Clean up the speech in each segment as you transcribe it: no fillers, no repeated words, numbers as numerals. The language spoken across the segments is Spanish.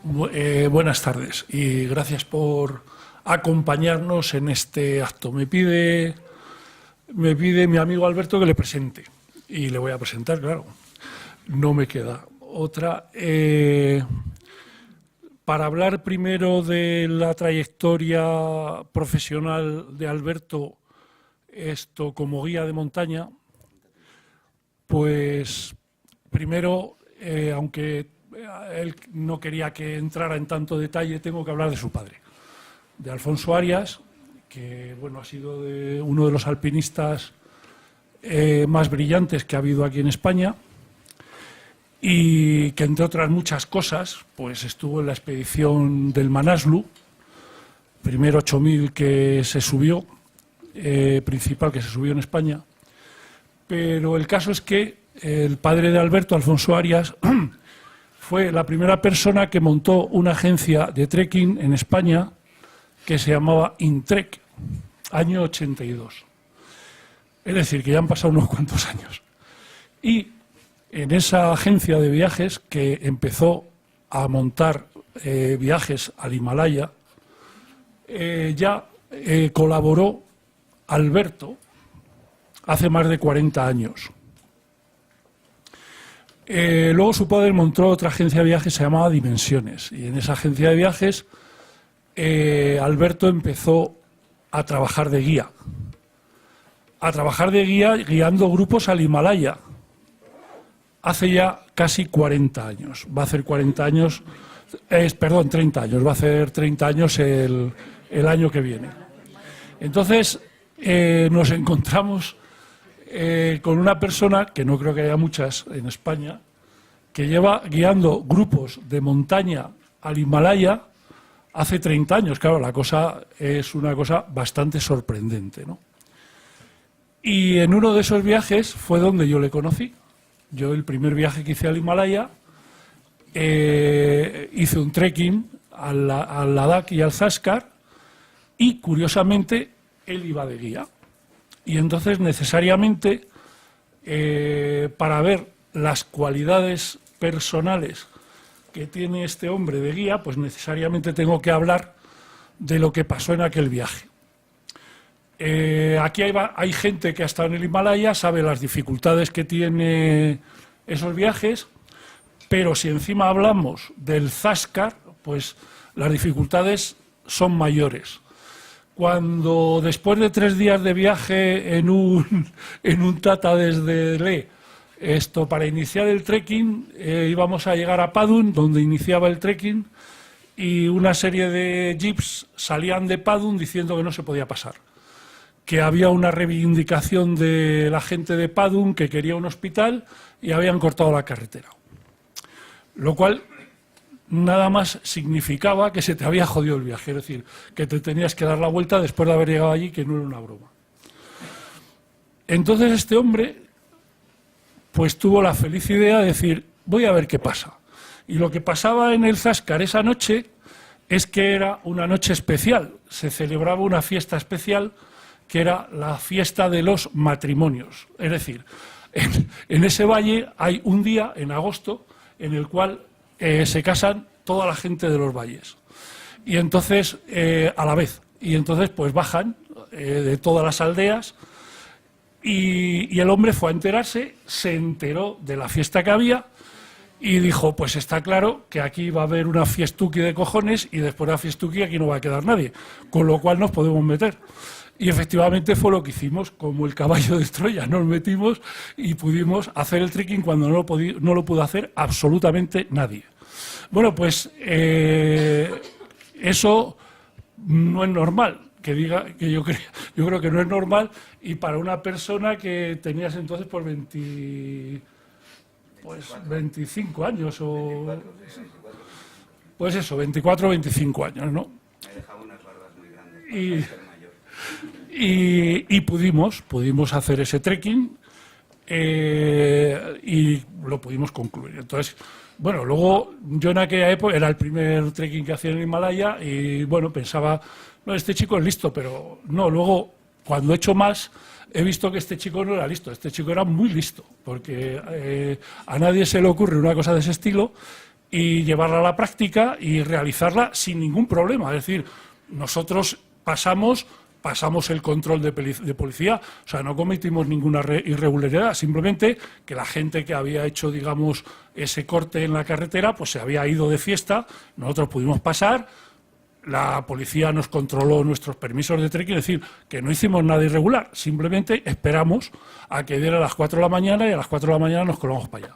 Buenas tardes y gracias por acompañarnos en este acto. Me pide mi amigo Alberto que le presente y le voy a presentar, claro. No me queda otra. Para hablar primero de la trayectoria profesional de Alberto, esto como guía de montaña, pues primero, aunque él no quería que entrara en tanto detalle, tengo que hablar de su padre, de Alfonso Arias, que bueno, ha sido uno de los alpinistas más brillantes que ha habido aquí en España y que, entre otras muchas cosas, pues estuvo en la expedición del Manaslu, primer 8000 que se subió, principal que se subió en España. Pero el caso es que el padre de Alberto, Alfonso Arias, fue la primera persona que montó una agencia de trekking en España que se llamaba Intrek, año 82. Es decir, que ya han pasado unos cuantos años. Y en esa agencia de viajes, que empezó a montar viajes al Himalaya, colaboró Alberto hace más de 40 años. Luego su padre montó otra agencia de viajes, se llamaba Dimensiones, y en esa agencia de viajes Alberto empezó a trabajar de guía. Guiando grupos al Himalaya. Hace ya casi 40 años. Va a hacer 40 años, 30 años. Va a hacer 30 años el año que viene. Entonces nos encontramos con una persona, que no creo que haya muchas en España, que lleva guiando grupos de montaña al Himalaya hace 30 años. Claro, la cosa es una cosa bastante sorprendente, ¿no? Y en uno de esos viajes fue donde yo le conocí. Yo, el primer viaje que hice al Himalaya, hice un trekking al Ladakh y al Zanskar, y curiosamente él iba de guía. Y entonces, necesariamente, para ver las cualidades personales que tiene este hombre de guía, pues necesariamente tengo que hablar de lo que pasó en aquel viaje. Aquí hay gente que ha estado en el Himalaya, sabe las dificultades que tiene esos viajes, pero si encima hablamos del Zanskar, pues las dificultades son mayores. Cuando después de 3 días de viaje en un Tata desde Leh, para iniciar el trekking, íbamos a llegar a Padun, donde iniciaba el trekking, y una serie de jeeps salían de Padun diciendo que no se podía pasar, que había una reivindicación de la gente de Padun que quería un hospital y habían cortado la carretera. Lo cual nada más significaba que se te había jodido el viaje, es decir, que te tenías que dar la vuelta después de haber llegado allí, que no era una broma. Entonces este hombre pues tuvo la feliz idea de decir, voy a ver qué pasa. Y lo que pasaba en el Zanskar esa noche es que era una noche especial, se celebraba una fiesta especial que era la fiesta de los matrimonios. Es decir, en ese valle hay un día, en agosto, en el cual se casan toda la gente de los valles. Y entonces, a la vez. Y entonces, pues bajan de todas las aldeas y el hombre fue a enterarse, se enteró de la fiesta que había y dijo, pues está claro que aquí va a haber una fiestuki de cojones y después de la fiestuki aquí no va a quedar nadie, con lo cual nos podemos meter. Y efectivamente fue lo que hicimos, como el caballo de Troya, nos metimos y pudimos hacer el trekking cuando no lo pudo hacer absolutamente nadie. Bueno, pues eso no es normal, que yo creo que no es normal, y para una persona que tenías entonces por 25 años o... Pues eso, 24 o 25 años, ¿no? Me dejaba unas barbas muy grandes. Y pudimos hacer ese trekking y lo pudimos concluir. Entonces, bueno, luego yo en aquella época era el primer trekking que hacía en el Himalaya y bueno, pensaba, no, este chico es listo, pero no, luego cuando he hecho más he visto que este chico no era listo, este chico era muy listo, porque a nadie se le ocurre una cosa de ese estilo y llevarla a la práctica y realizarla sin ningún problema. Es decir, nosotros pasamos el control de policía, o sea, no cometimos ninguna irregularidad, simplemente que la gente que había hecho, digamos, ese corte en la carretera, pues se había ido de fiesta, nosotros pudimos pasar, la policía nos controló nuestros permisos de trekking, es decir, que no hicimos nada irregular, simplemente esperamos a que diera las 4 de la mañana y a las 4 de la mañana nos colamos para allá.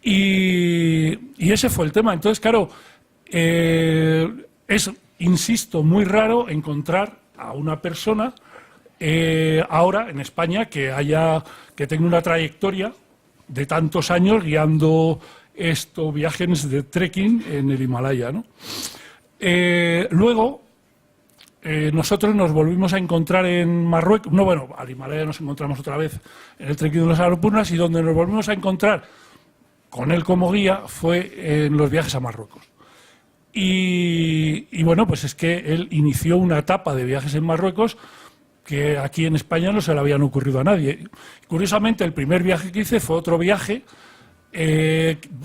Y ese fue el tema. Entonces, claro, es, insisto, muy raro encontrar a una persona ahora en España que tenga una trayectoria de tantos años guiando estos viajes de trekking en el Himalaya, ¿no? Luego, nosotros nos volvimos a encontrar en Marruecos, no, bueno, al Himalaya nos encontramos otra vez en el trekking de los Annapurnas, y donde nos volvimos a encontrar con él como guía fue en los viajes a Marruecos. Y bueno, pues es que él inició una etapa de viajes en Marruecos que aquí en España no se le habían ocurrido a nadie. Curiosamente, el primer viaje que hice fue otro viaje.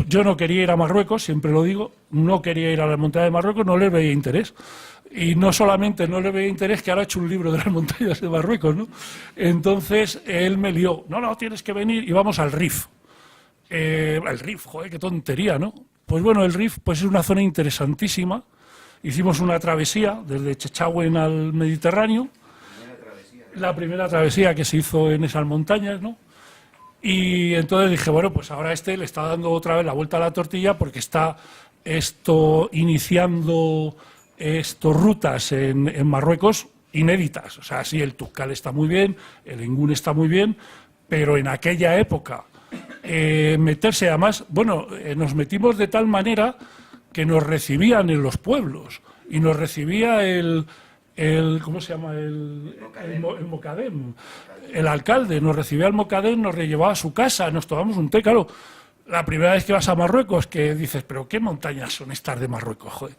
Yo no quería ir a Marruecos, siempre lo digo, no quería ir a la montaña de Marruecos, no les veía interés. Y no solamente no le veía interés, que ahora he hecho un libro de las montañas de Marruecos, ¿no? Entonces él me lió, no, tienes que venir, y vamos al Rif. El Rif, joder, qué tontería, ¿no? Pues bueno, el Rif pues es una zona interesantísima. Hicimos una travesía desde Chechagüen al Mediterráneo, la primera travesía que se hizo en esas montañas, ¿no? Y entonces dije, bueno, pues ahora le está dando otra vez la vuelta a la tortilla porque está iniciando rutas en Marruecos inéditas. O sea, sí, el Toubkal está muy bien, el Engún está muy bien, pero en aquella época meterse, además, bueno, nos metimos de tal manera que nos recibían en los pueblos y nos recibía ¿cómo se llama? El Mocadem. El alcalde nos recibía al Mocadem, nos llevaba a su casa, nos tomamos un té. Claro, la primera vez que vas a Marruecos, que dices, pero ¿qué montañas son estas de Marruecos? Joder.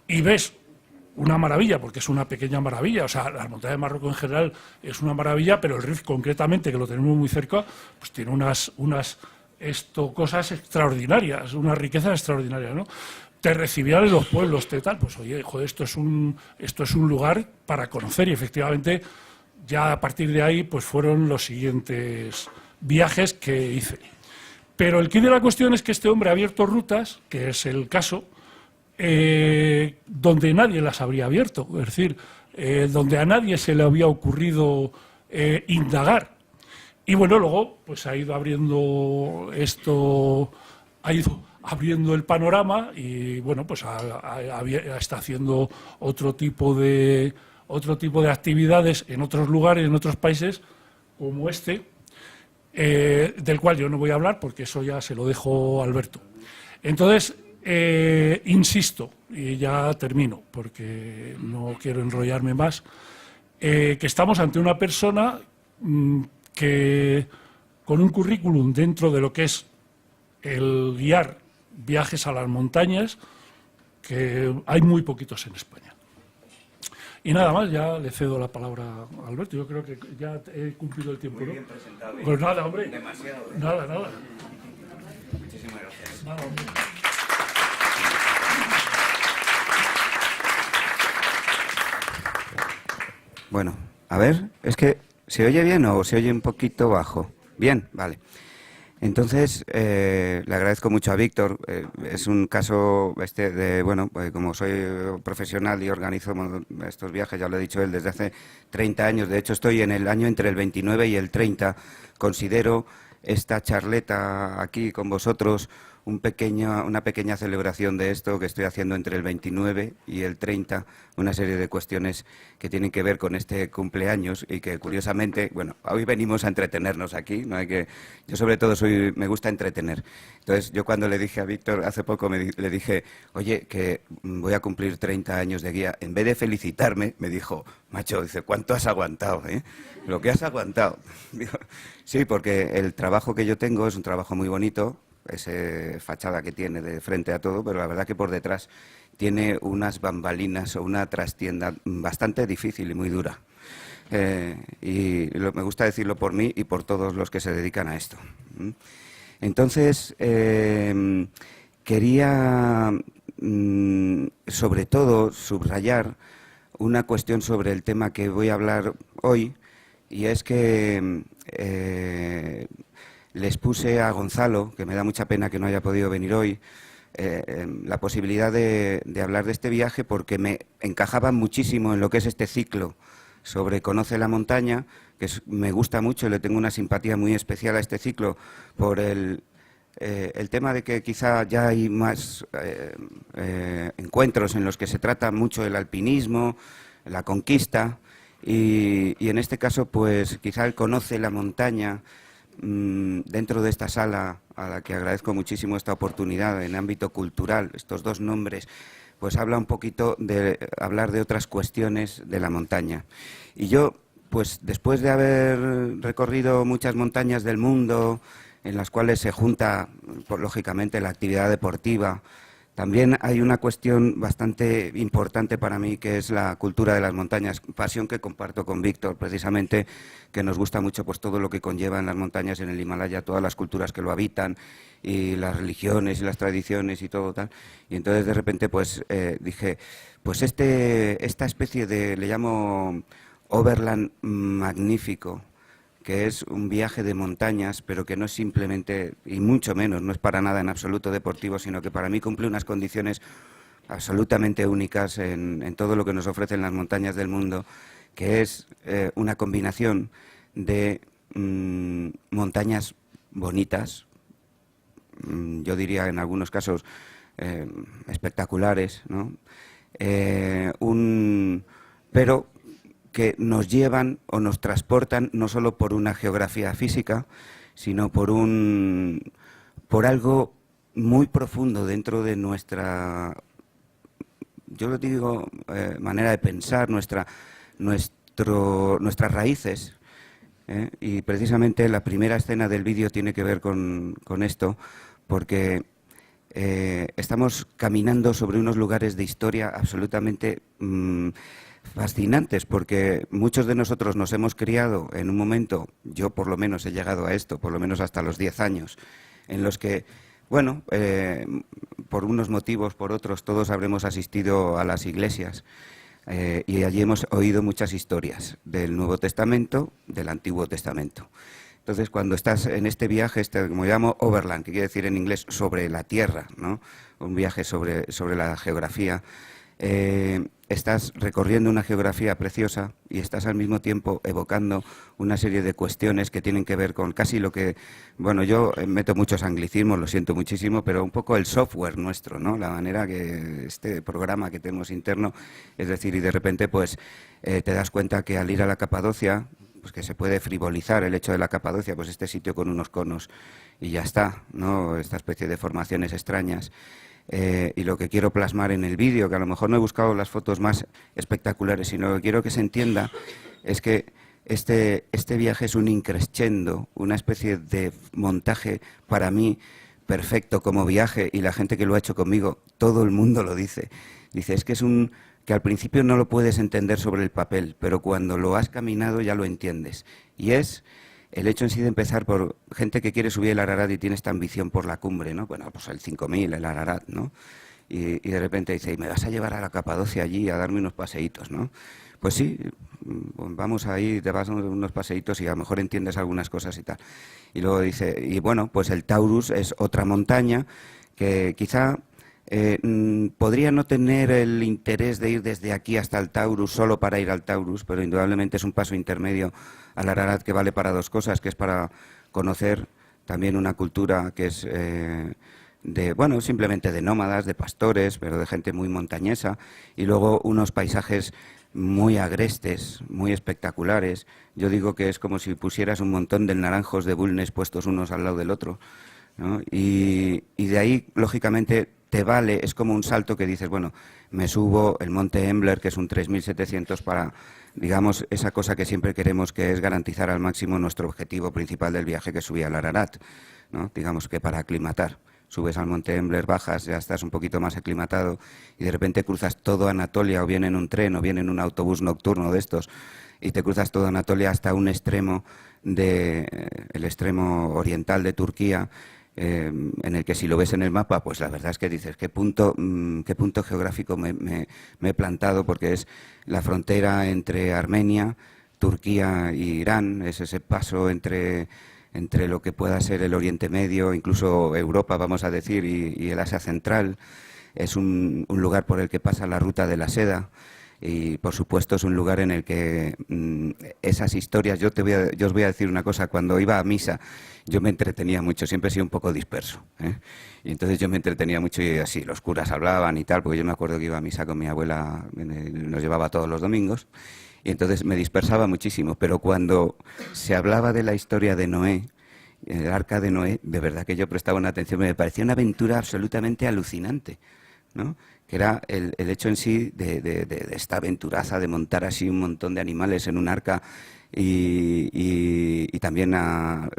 Y ves una maravilla, porque es una pequeña maravilla. O sea, las montañas de Marruecos en general es una maravilla, pero el Rif concretamente, que lo tenemos muy cerca, pues tiene unas cosas extraordinarias, unas riquezas extraordinarias, ¿no? Te recibían en los pueblos, tal, pues oye, joder, esto es un lugar para conocer, y efectivamente ya a partir de ahí pues fueron los siguientes viajes que hice. Pero el quid de la cuestión es que este hombre ha abierto rutas, que es el caso, donde nadie las habría abierto, es decir, donde a nadie se le había ocurrido indagar. Y bueno, luego pues ha ido abriendo el panorama, y bueno, pues está haciendo otro tipo de actividades en otros lugares, en otros países, como del cual yo no voy a hablar porque eso ya se lo dejo a Alberto. Entonces, insisto, y ya termino porque no quiero enrollarme más, que estamos ante una persona que con un currículum dentro de lo que es el guiar viajes a las montañas, que hay muy poquitos en España. Y nada más, ya le cedo la palabra a Alberto. Yo creo que ya he cumplido el tiempo, ¿no? Muy bien presentado. Pues nada, hombre. Demasiado. Nada. Muchísimas gracias. Nada, hombre. Bueno, a ver, es que ¿se oye bien o se oye un poquito bajo? Bien, vale. Entonces, le agradezco mucho a Víctor. Es un caso bueno, pues como soy profesional y organizo estos viajes, ya lo he dicho él, desde hace 30 años. De hecho, estoy en el año entre el 29 y el 30. Considero esta charleta aquí con vosotros una pequeña celebración de esto que estoy haciendo entre el 29 y el 30, una serie de cuestiones que tienen que ver con este cumpleaños y que curiosamente, bueno, hoy venimos a entretenernos aquí, no hay que, yo sobre todo me gusta entretener. Entonces yo cuando le dije a Víctor hace poco le dije, oye, que voy a cumplir 30 años de guía, en vez de felicitarme me dijo, macho, dice, ¿cuánto has aguantado? Lo que has aguantado. Digo, sí, porque el trabajo que yo tengo es un trabajo muy bonito, esa fachada que tiene de frente a todo, pero la verdad que por detrás tiene unas bambalinas o una trastienda bastante difícil y muy dura. Me gusta decirlo por mí y por todos los que se dedican a esto. Entonces, quería sobre todo subrayar una cuestión sobre el tema que voy a hablar hoy, y es que les puse a Gonzalo, que me da mucha pena que no haya podido venir hoy, la posibilidad de hablar de este viaje porque me encajaba muchísimo en lo que es este ciclo sobre Conoce la montaña, que me gusta mucho y le tengo una simpatía muy especial a este ciclo por el tema de que quizá ya hay más encuentros en los que se trata mucho el alpinismo, la conquista, y en este caso pues quizá él conoce la montaña dentro de esta sala, a la que agradezco muchísimo esta oportunidad en ámbito cultural, estos dos nombres, pues habla un poquito de hablar de otras cuestiones de la montaña. Y yo, pues después de haber recorrido muchas montañas del mundo, en las cuales se junta, pues, lógicamente, la actividad deportiva, también hay una cuestión bastante importante para mí, que es la cultura de las montañas, pasión que comparto con Víctor, precisamente, que nos gusta mucho pues todo lo que conllevan las montañas en el Himalaya, todas las culturas que lo habitan, y las religiones y las tradiciones y todo tal. Y entonces, de repente, pues dije, pues esta especie de, le llamo Overland magnífico, que es un viaje de montañas, pero que no es simplemente, y mucho menos, no es para nada en absoluto deportivo, sino que para mí cumple unas condiciones absolutamente únicas en todo lo que nos ofrecen las montañas del mundo, que es una combinación de montañas bonitas, yo diría en algunos casos espectaculares, ¿no? Pero que nos llevan o nos transportan no solo por una geografía física, sino por algo muy profundo dentro de nuestra, yo lo digo, manera de pensar, nuestras raíces. Y precisamente la primera escena del vídeo tiene que ver con esto, porque estamos caminando sobre unos lugares de historia absolutamente fascinantes, porque muchos de nosotros nos hemos criado en un momento, yo por lo menos he llegado a esto, por lo menos hasta los 10 años, en los que, bueno, por unos motivos, por otros, todos habremos asistido a las iglesias y allí hemos oído muchas historias del Nuevo Testamento, del Antiguo Testamento. Entonces, cuando estás en este viaje, como llamo Overland, que quiere decir en inglés sobre la tierra, ¿no? Un viaje sobre la geografía, estás recorriendo una geografía preciosa y estás al mismo tiempo evocando una serie de cuestiones que tienen que ver con casi lo que, bueno, yo meto muchos anglicismos, lo siento muchísimo, pero un poco el software nuestro, ¿no? La manera que este programa que tenemos interno, es decir, y de repente pues te das cuenta que al ir a la Capadocia, pues que se puede frivolizar el hecho de la Capadocia, pues este sitio con unos conos y ya está, ¿no? Esta especie de formaciones extrañas. Y lo que quiero plasmar en el vídeo, que a lo mejor no he buscado las fotos más espectaculares, sino lo que quiero que se entienda es que este viaje es un increscendo, una especie de montaje para mí perfecto como viaje, y la gente que lo ha hecho conmigo, todo el mundo lo dice. Dice, es que que al principio no lo puedes entender sobre el papel, pero cuando lo has caminado ya lo entiendes. Y es el hecho en sí de empezar por gente que quiere subir el Ararat y tiene esta ambición por la cumbre, ¿no? Bueno, pues el 5000, el Ararat, ¿no? Y de repente dice, ¿y me vas a llevar a la Capadocia allí a darme unos paseitos, ¿no? Pues sí, vamos ahí, te vas a unos paseitos y a lo mejor entiendes algunas cosas y tal. Y luego dice, y bueno, pues el Taurus es otra montaña que quizá podría no tener el interés de ir desde aquí hasta el Taurus solo para ir al Taurus, pero indudablemente es un paso intermedio al Ararat que vale para dos cosas, que es para conocer también una cultura que es simplemente de nómadas, de pastores, pero de gente muy montañesa, y luego unos paisajes muy agrestes, muy espectaculares. Yo digo que es como si pusieras un montón de naranjos de Bulnes puestos unos al lado del otro, ¿no? Y de ahí, lógicamente, te vale, es como un salto que dices, bueno, me subo el Monte Embler, que es un 3700, para, digamos, esa cosa que siempre queremos, que es garantizar al máximo nuestro objetivo principal del viaje, que es subir al Ararat, ¿no? Digamos que para aclimatar. Subes al Monte Embler, bajas, ya estás un poquito más aclimatado y de repente cruzas todo Anatolia, o bien en un tren o bien en un autobús nocturno de estos, y te cruzas toda Anatolia hasta un extremo, el extremo oriental de Turquía, en el que si lo ves en el mapa, pues la verdad es que dices, qué punto geográfico me he plantado, porque es la frontera entre Armenia, Turquía e Irán, es ese paso entre lo que pueda ser el Oriente Medio, incluso Europa, vamos a decir, y el Asia Central. Es un lugar por el que pasa la ruta de la seda. Y, por supuesto, es un lugar en el que esas historias... Yo os voy a decir una cosa. Cuando iba a misa, yo me entretenía mucho. Siempre he sido un poco disperso, ¿eh? Y entonces yo me entretenía mucho y así, los curas hablaban y tal, porque yo me acuerdo que iba a misa con mi abuela, nos llevaba todos los domingos, y entonces me dispersaba muchísimo. Pero cuando se hablaba de la historia de Noé, el arca de Noé, de verdad que yo prestaba una atención. Me parecía una aventura absolutamente alucinante, ¿no? Que era el hecho en sí de esta aventuraza de montar así un montón de animales en un arca y también,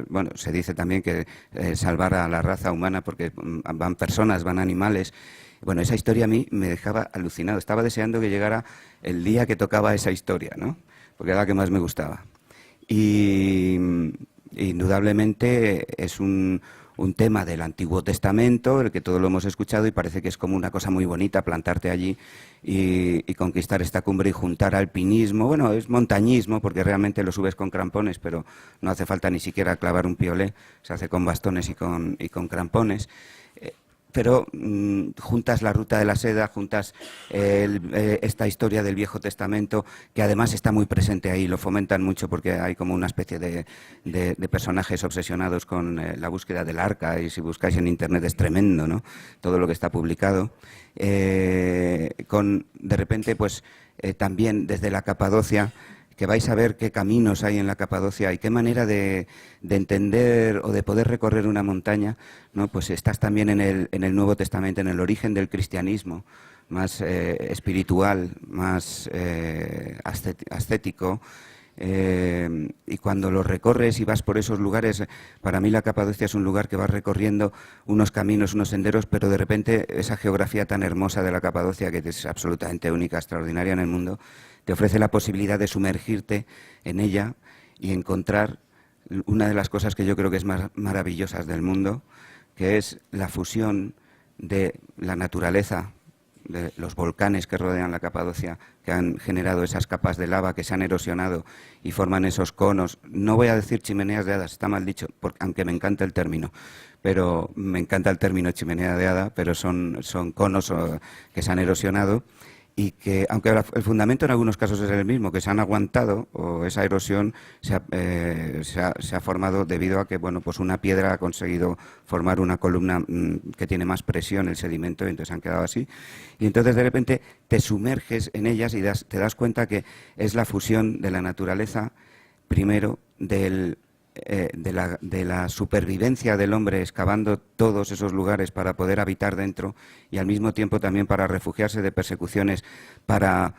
bueno, se dice también que salvar a la raza humana, porque van personas, van animales. Bueno, esa historia a mí me dejaba alucinado. Estaba deseando que llegara el día que tocaba esa historia, ¿no? Porque era la que más me gustaba. Y indudablemente es un tema del Antiguo Testamento, el que todos lo hemos escuchado, y parece que es como una cosa muy bonita plantarte allí y conquistar esta cumbre y juntar alpinismo. Bueno, es montañismo, porque realmente lo subes con crampones, pero no hace falta ni siquiera clavar un piolé, se hace con bastones y con crampones. Pero juntas la ruta de la seda, juntas esta historia del Viejo Testamento, que además está muy presente ahí, lo fomentan mucho porque hay como una especie de personajes obsesionados con la búsqueda del arca, y si buscáis en internet es tremendo, ¿no? Todo lo que está publicado. De repente, pues también desde la Capadocia, que vais a ver qué caminos hay en la Capadocia y qué manera de entender o de poder recorrer una montaña, ¿no? Pues estás también en el Nuevo Testamento, en el origen del cristianismo, más espiritual, más ascético. Y cuando lo recorres y vas por esos lugares, para mí la Capadocia es un lugar que vas recorriendo unos caminos, unos senderos, pero de repente esa geografía tan hermosa de la Capadocia, que es absolutamente única, extraordinaria en el mundo, te ofrece la posibilidad de sumergirte en ella y encontrar una de las cosas que yo creo que es más maravillosas del mundo, que es la fusión de la naturaleza, de los volcanes que rodean la Capadocia, que han generado esas capas de lava que se han erosionado y forman esos conos. No voy a decir chimeneas de hadas, está mal dicho, aunque me encanta el término, pero me encanta el término chimenea de hada, pero son conos que se han erosionado, y que, aunque el fundamento en algunos casos es el mismo, que se han aguantado, o esa erosión se ha formado debido a que, bueno, pues una piedra ha conseguido formar una columna que tiene más presión, el sedimento, y entonces han quedado así. Y entonces de repente te sumerges en ellas y te das cuenta que es la fusión de la naturaleza, primero, de la supervivencia del hombre excavando todos esos lugares para poder habitar dentro, y al mismo tiempo también para refugiarse de persecuciones, para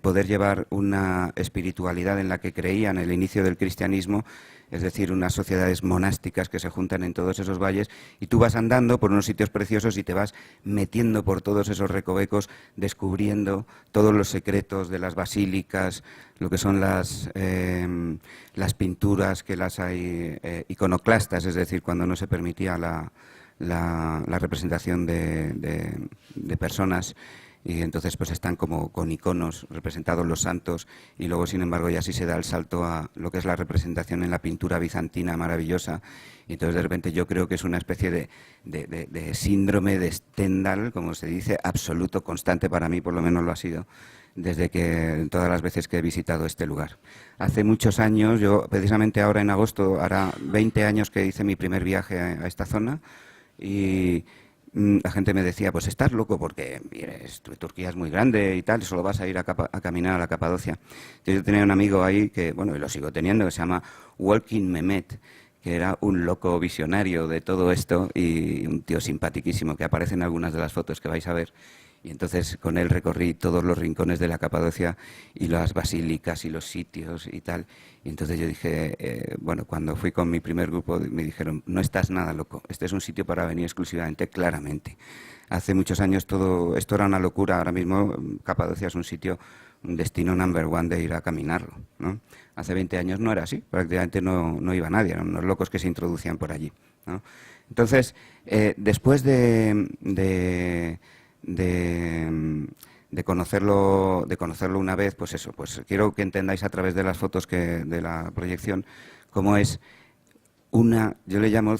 poder llevar una espiritualidad en la que creían el inicio del cristianismo, es decir, unas sociedades monásticas que se juntan en todos esos valles, y tú vas andando por unos sitios preciosos y te vas metiendo por todos esos recovecos, descubriendo todos los secretos de las basílicas, lo que son las pinturas, que las hay iconoclastas, es decir, cuando no se permitía la representación de personas. Y entonces pues están como con iconos representados los santos, y luego sin embargo ya sí se da el salto a lo que es la representación en la pintura bizantina maravillosa, y entonces de repente yo creo que es una especie de síndrome de Stendhal, como se dice, absoluto, constante. Para mí por lo menos lo ha sido desde que todas las veces que he visitado este lugar. Hace muchos años, yo precisamente ahora en agosto hará 20 años que hice mi primer viaje a esta zona, y la gente me decía, pues estás loco porque Turquía es muy grande y tal, solo vas a ir a caminar a la Capadocia. Yo tenía un amigo ahí que, bueno, y lo sigo teniendo, que se llama Walking Mehmet, que era un loco visionario de todo esto y un tío simpaticísimo, que aparece en algunas de las fotos que vais a ver. Y entonces con él recorrí todos los rincones de la Capadocia y las basílicas y los sitios y tal. Y entonces yo dije, bueno, cuando fui con mi primer grupo me dijeron, no estás nada loco, este es un sitio para venir exclusivamente, claramente. Hace muchos años todo esto era una locura, ahora mismo Capadocia es un sitio un destino number one de ir a caminarlo, ¿no? Hace 20 años no era así, prácticamente no iba nadie, eran unos locos que se introducían por allí, ¿no? Entonces, después de conocerlo una vez, pues eso, pues quiero que entendáis a través de las fotos de la proyección cómo es yo le llamo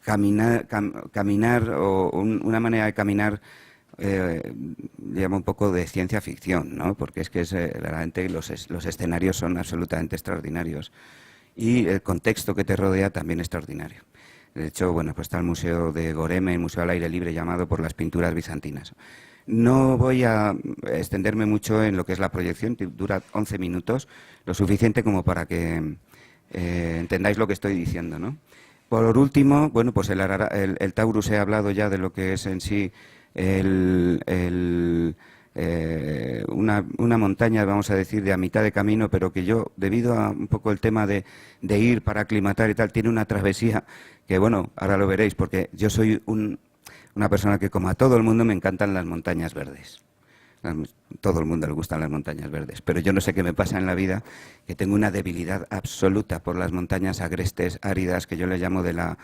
caminar o una manera de caminar, le llamo un poco de ciencia ficción, ¿no? Porque es que realmente los escenarios son absolutamente extraordinarios y el contexto que te rodea también extraordinario. De hecho, bueno, pues está el Museo de Goreme, el Museo al Aire Libre, llamado por las pinturas bizantinas. No voy a extenderme mucho en lo que es la proyección, dura 11 minutos, lo suficiente como para que entendáis lo que estoy diciendo, ¿no? Por último, bueno, pues el Taurus, he hablado ya de lo que es en sí una montaña, vamos a decir, de a mitad de camino, pero que yo, debido a un poco el tema de ir para aclimatar y tal, tiene una travesía que, bueno, ahora lo veréis, porque yo soy una persona que, como a todo el mundo, me encantan las montañas verdes. Todo el mundo le gustan las montañas verdes, pero yo no sé qué me pasa en la vida, que tengo una debilidad absoluta por las montañas agrestes, áridas, que yo le llamo de la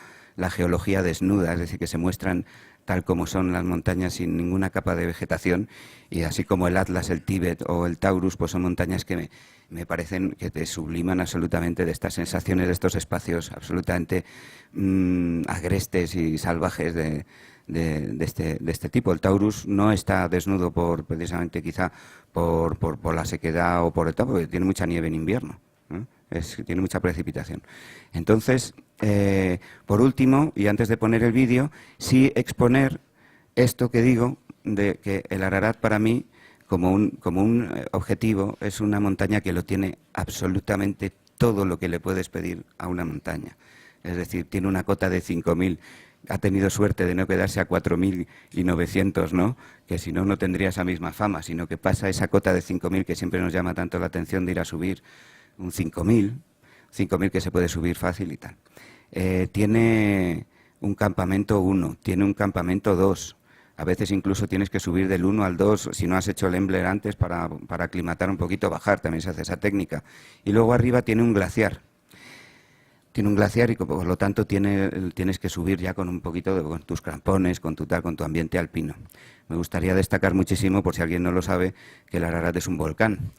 geología desnuda, es decir, que se muestran tal como son las montañas sin ninguna capa de vegetación, y así como el Atlas, el Tíbet o el Taurus, pues son montañas que me parecen que te subliman absolutamente de estas sensaciones, de estos espacios absolutamente agrestes y salvajes de este tipo. El Taurus no está desnudo precisamente quizá por la sequedad o por el tal, porque tiene mucha nieve en invierno, ¿no? Tiene mucha precipitación. Entonces, por último, y antes de poner el vídeo, sí exponer esto que digo, de que el Ararat para mí, como un objetivo, es una montaña que lo tiene absolutamente todo lo que le puedes pedir a una montaña. Es decir, tiene una cota de 5.000, ha tenido suerte de no quedarse a 4.900, ¿no? Que si no, no tendría esa misma fama, sino que pasa esa cota de 5.000 que siempre nos llama tanto la atención de ir a subir un 5.000 que se puede subir fácil y tal. Tiene un campamento 1, tiene un campamento 2, a veces incluso tienes que subir del 1 al 2, si no has hecho el Embler antes para aclimatar un poquito, bajar, también se hace esa técnica. Y luego arriba tiene un glaciar. Tiene un glaciar y por lo tanto tienes que subir ya con un poquito con tus crampones, con tu ambiente alpino. Me gustaría destacar muchísimo, por si alguien no lo sabe, que el Ararat es un volcán.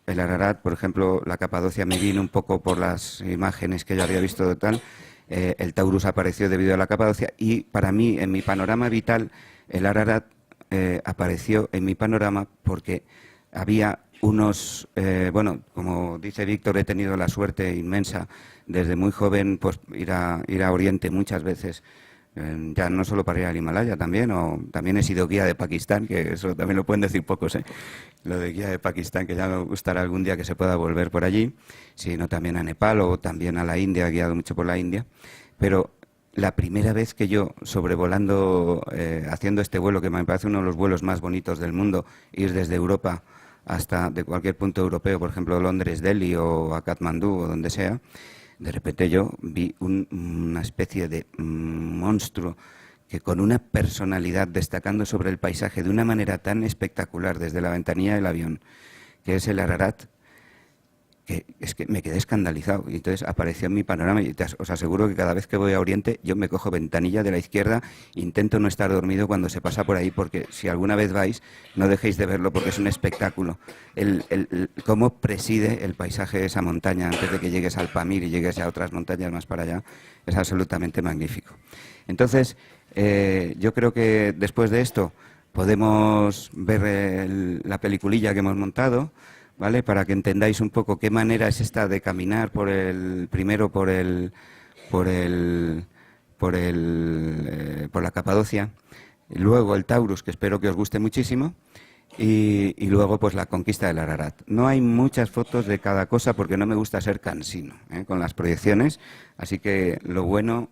El Ararat, por ejemplo, la Capadocia me vino un poco por las imágenes que yo había visto de tal. El Taurus apareció debido a la Capadocia y para mí, en mi panorama vital, el Ararat apareció en mi panorama porque había unos, bueno, como dice Víctor, he tenido la suerte inmensa desde muy joven pues ir a Oriente muchas veces, ya no solo para ir al Himalaya también he sido guía de Pakistán, que eso también lo pueden decir pocos, lo de guía de Pakistán, que ya me gustará algún día que se pueda volver por allí, sino también a Nepal o también a la India, he guiado mucho por la India, pero la primera vez que yo, sobrevolando, haciendo este vuelo, que me parece uno de los vuelos más bonitos del mundo, ir desde Europa hasta de cualquier punto europeo, por ejemplo Londres, Delhi o a Katmandú o donde sea, de repente yo vi una especie de monstruo que con una personalidad destacando sobre el paisaje de una manera tan espectacular desde la ventanilla del avión, que es el Ararat, que es que me quedé escandalizado y entonces apareció en mi panorama y os aseguro que cada vez que voy a Oriente yo me cojo ventanilla de la izquierda, intento no estar dormido cuando se pasa por ahí, porque si alguna vez vais no dejéis de verlo porque es un espectáculo cómo preside el paisaje de esa montaña antes de que llegues al Pamir y llegues a otras montañas más para allá, es absolutamente magnífico. Entonces yo creo que después de esto podemos ver la peliculilla que hemos montado, ¿vale? Para que entendáis un poco qué manera es esta de caminar por la Capadocia, y luego el Taurus, que espero que os guste muchísimo, y luego pues la conquista del Ararat. No hay muchas fotos de cada cosa porque no me gusta ser cansino con las proyecciones, así que lo bueno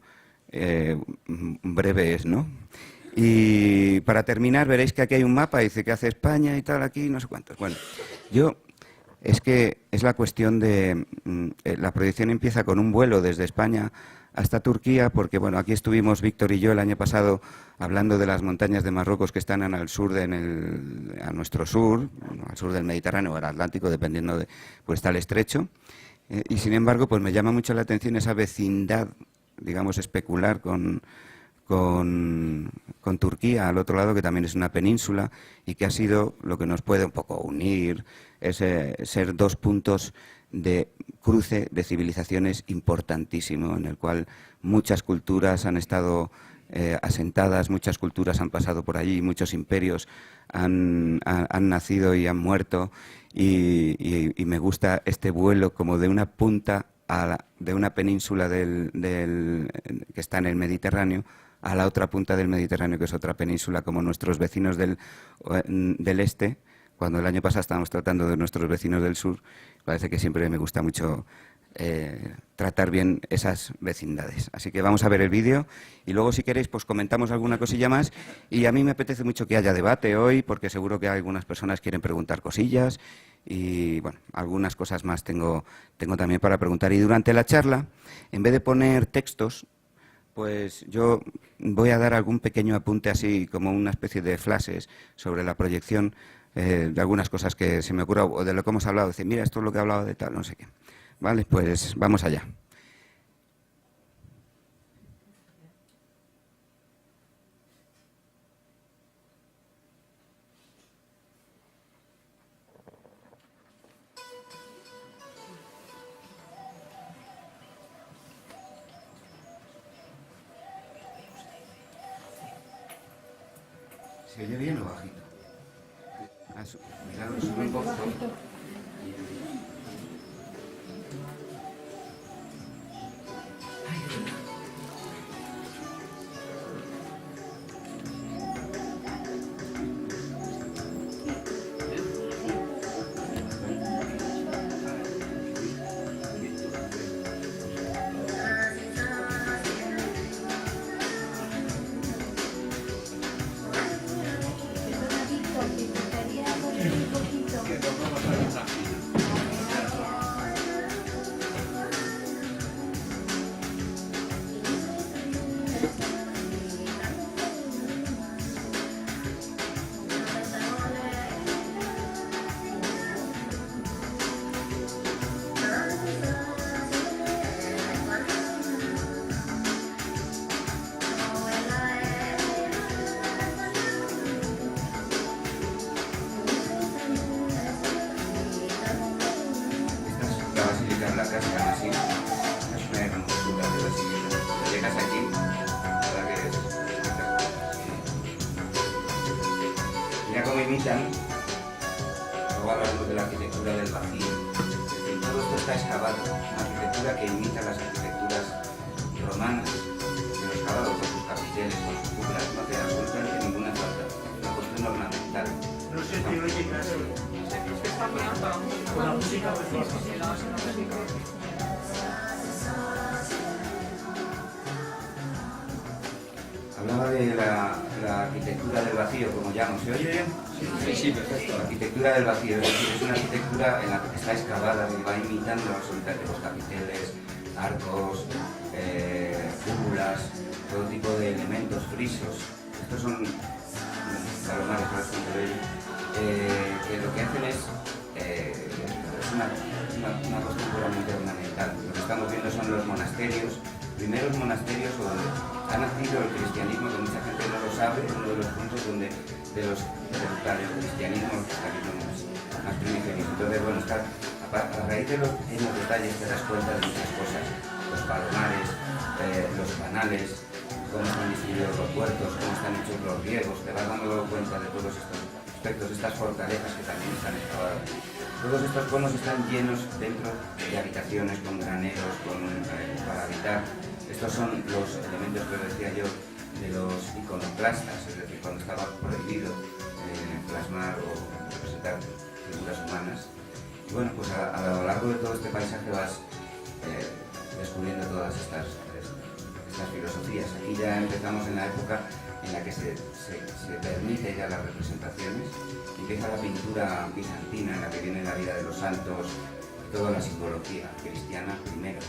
breve es, ¿no? Y para terminar veréis que aquí hay un mapa, dice que hace España y tal, aquí no sé cuántos. Bueno, es que es la cuestión de... la proyección empieza con un vuelo desde España hasta Turquía, porque bueno, aquí estuvimos Víctor y yo el año pasado hablando de las montañas de Marruecos que están al sur a nuestro sur, al sur del Mediterráneo o al Atlántico, dependiendo de, pues está el estrecho. Y sin embargo, pues me llama mucho la atención esa vecindad, digamos, especular con Turquía al otro lado, que también es una península y que ha sido lo que nos puede un poco unir, es ser dos puntos de cruce de civilizaciones importantísimo, en el cual muchas culturas han estado asentadas, muchas culturas han pasado por allí, muchos imperios han nacido y han muerto, y me gusta este vuelo como de una punta de una península que está en el Mediterráneo a la otra punta del Mediterráneo, que es otra península, como nuestros vecinos del este. Cuando el año pasado estábamos tratando de nuestros vecinos del sur, parece que siempre me gusta mucho tratar bien esas vecindades. Así que vamos a ver el vídeo y luego, si queréis, pues comentamos alguna cosilla más. Y a mí me apetece mucho que haya debate hoy, porque seguro que algunas personas quieren preguntar cosillas y, bueno, algunas cosas más tengo también para preguntar. Y durante la charla, en vez de poner textos, pues yo voy a dar algún pequeño apunte, así como una especie de flashes sobre la proyección de algunas cosas que se me ocurra o de lo que hemos hablado. Decir, mira, esto es lo que he hablado de tal, no sé qué. Vale, pues vamos allá. ¿Se oye bien o bajito? Cuidado, sube un poco. Mira cómo imitan, luego hablamos de la arquitectura del vacío. Es decir, todo esto está excavado, una arquitectura que imita las arquitecturas romanas, de los excavados con sus capiteles, con sus cúpulas, no hace absolutamente ninguna falta, es una cuestión ornamental. No sé si oye casi. Con la música, pues Hablaba de la arquitectura del vacío, como llamo. ¿Se oye bien? Sí, perfecto. La arquitectura del vacío, es decir, es una arquitectura en la que está excavada y va imitando absolutamente los capiteles, arcos, cúpulas, todo tipo de elementos frisos. Estos son palomares bastante bellos, que lo que hacen es una cuestión puramente ornamental. Lo que estamos viendo son los monasterios, primeros monasterios donde ha nacido el cristianismo, que mucha gente no lo sabe, uno de los puntos donde del cristianismo, el cristianismo más primigenios. Entonces, bueno, a raíz de los pequeños detalles te das cuenta de muchas cosas, los palomares, los canales, cómo están distribuidos los puertos, cómo están hechos los riegos, te vas dando cuenta de todos estos aspectos, estas fortalezas que también están excavadas. Todos estos conos están llenos dentro de habitaciones, con graneros, para habitar. Estos son los elementos que os decía yo de los iconoclastas, es decir, cuando estaba prohibido plasmar o representar figuras humanas. Y bueno, pues a lo largo de todo este paisaje vas descubriendo todas estas filosofías. Aquí ya empezamos en la época en la que se permite ya las representaciones. Empieza la pintura bizantina, en la que viene la vida de los santos, y toda la simbología cristiana primero.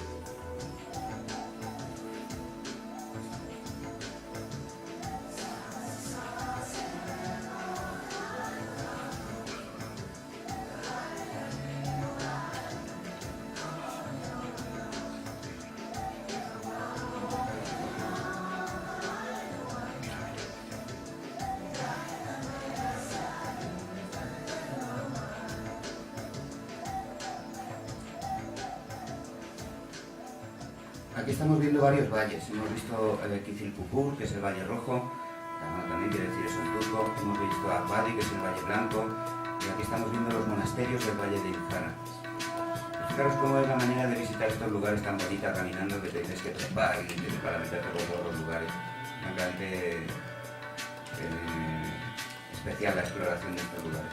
aquí estamos viendo varios valles. Hemos visto Kizilpukur, que es el Valle Rojo, también quiere decir eso en turco. Hemos visto Akbadi, que es el Valle Blanco, y aquí estamos viendo los monasterios del Valle de Ilzara. Fijaros cómo es la manera de visitar estos lugares tan bonitos caminando, que te tienes que trepar y para meterte por todos los lugares. Francamente especial la exploración de estos lugares.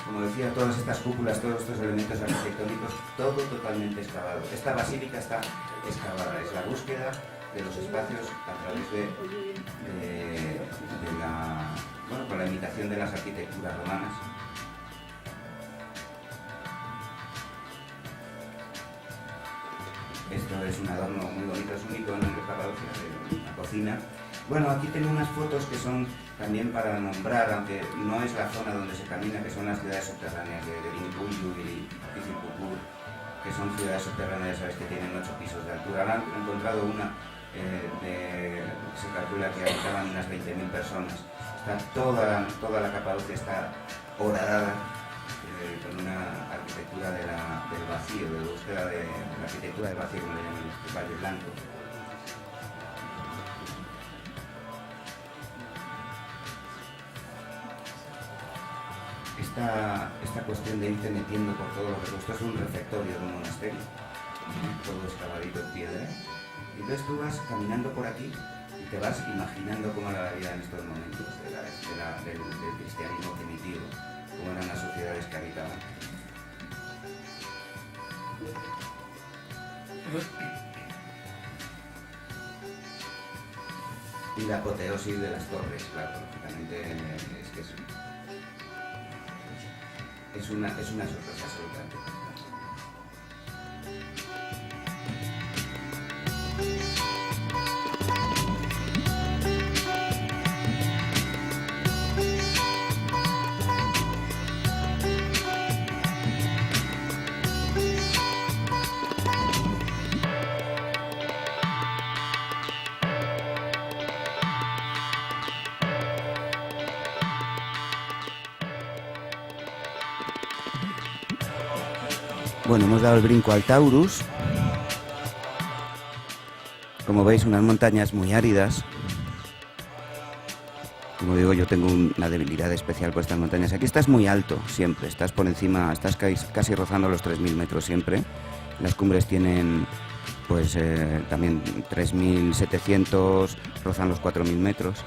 Como decía, todas estas cúpulas, todos estos elementos arquitectónicos, todo totalmente excavado. Esta basílica está excavada, es la búsqueda de los espacios a través con la imitación de las arquitecturas romanas. Esto es un adorno muy bonito, es único en Capadocia, de una cocina. Bueno, aquí tengo unas fotos que son también para nombrar, aunque no es la zona donde se camina, que son las ciudades subterráneas de Binicullu y Kizilpukur, que son ciudades subterráneas, sabes, que tienen 8 pisos de altura. Ahora han encontrado una, se calcula que habitaban unas 20.000 personas. Está toda la Capadocia está horadada con una arquitectura del vacío, de búsqueda de la arquitectura del vacío, como le llaman el Valle Blanco. Esta cuestión de irte metiendo por todos los recursos, esto es un refectorio de un monasterio, todo excavadito en piedra, y entonces tú vas caminando por aquí y te vas imaginando cómo era la vida en estos momentos del cristianismo primitivo, cómo eran las sociedades que habitaban. Y la apoteosis de las torres, claro, lógicamente es que es una sorpresa absolutamente. Bueno, hemos dado el brinco al Taurus. Como veis, unas montañas muy áridas. Como digo, yo tengo una debilidad especial por estas montañas. Aquí estás muy alto siempre, estás por encima, estás casi rozando los 3.000 metros siempre. Las cumbres tienen pues también 3.700, rozan los 4.000 metros.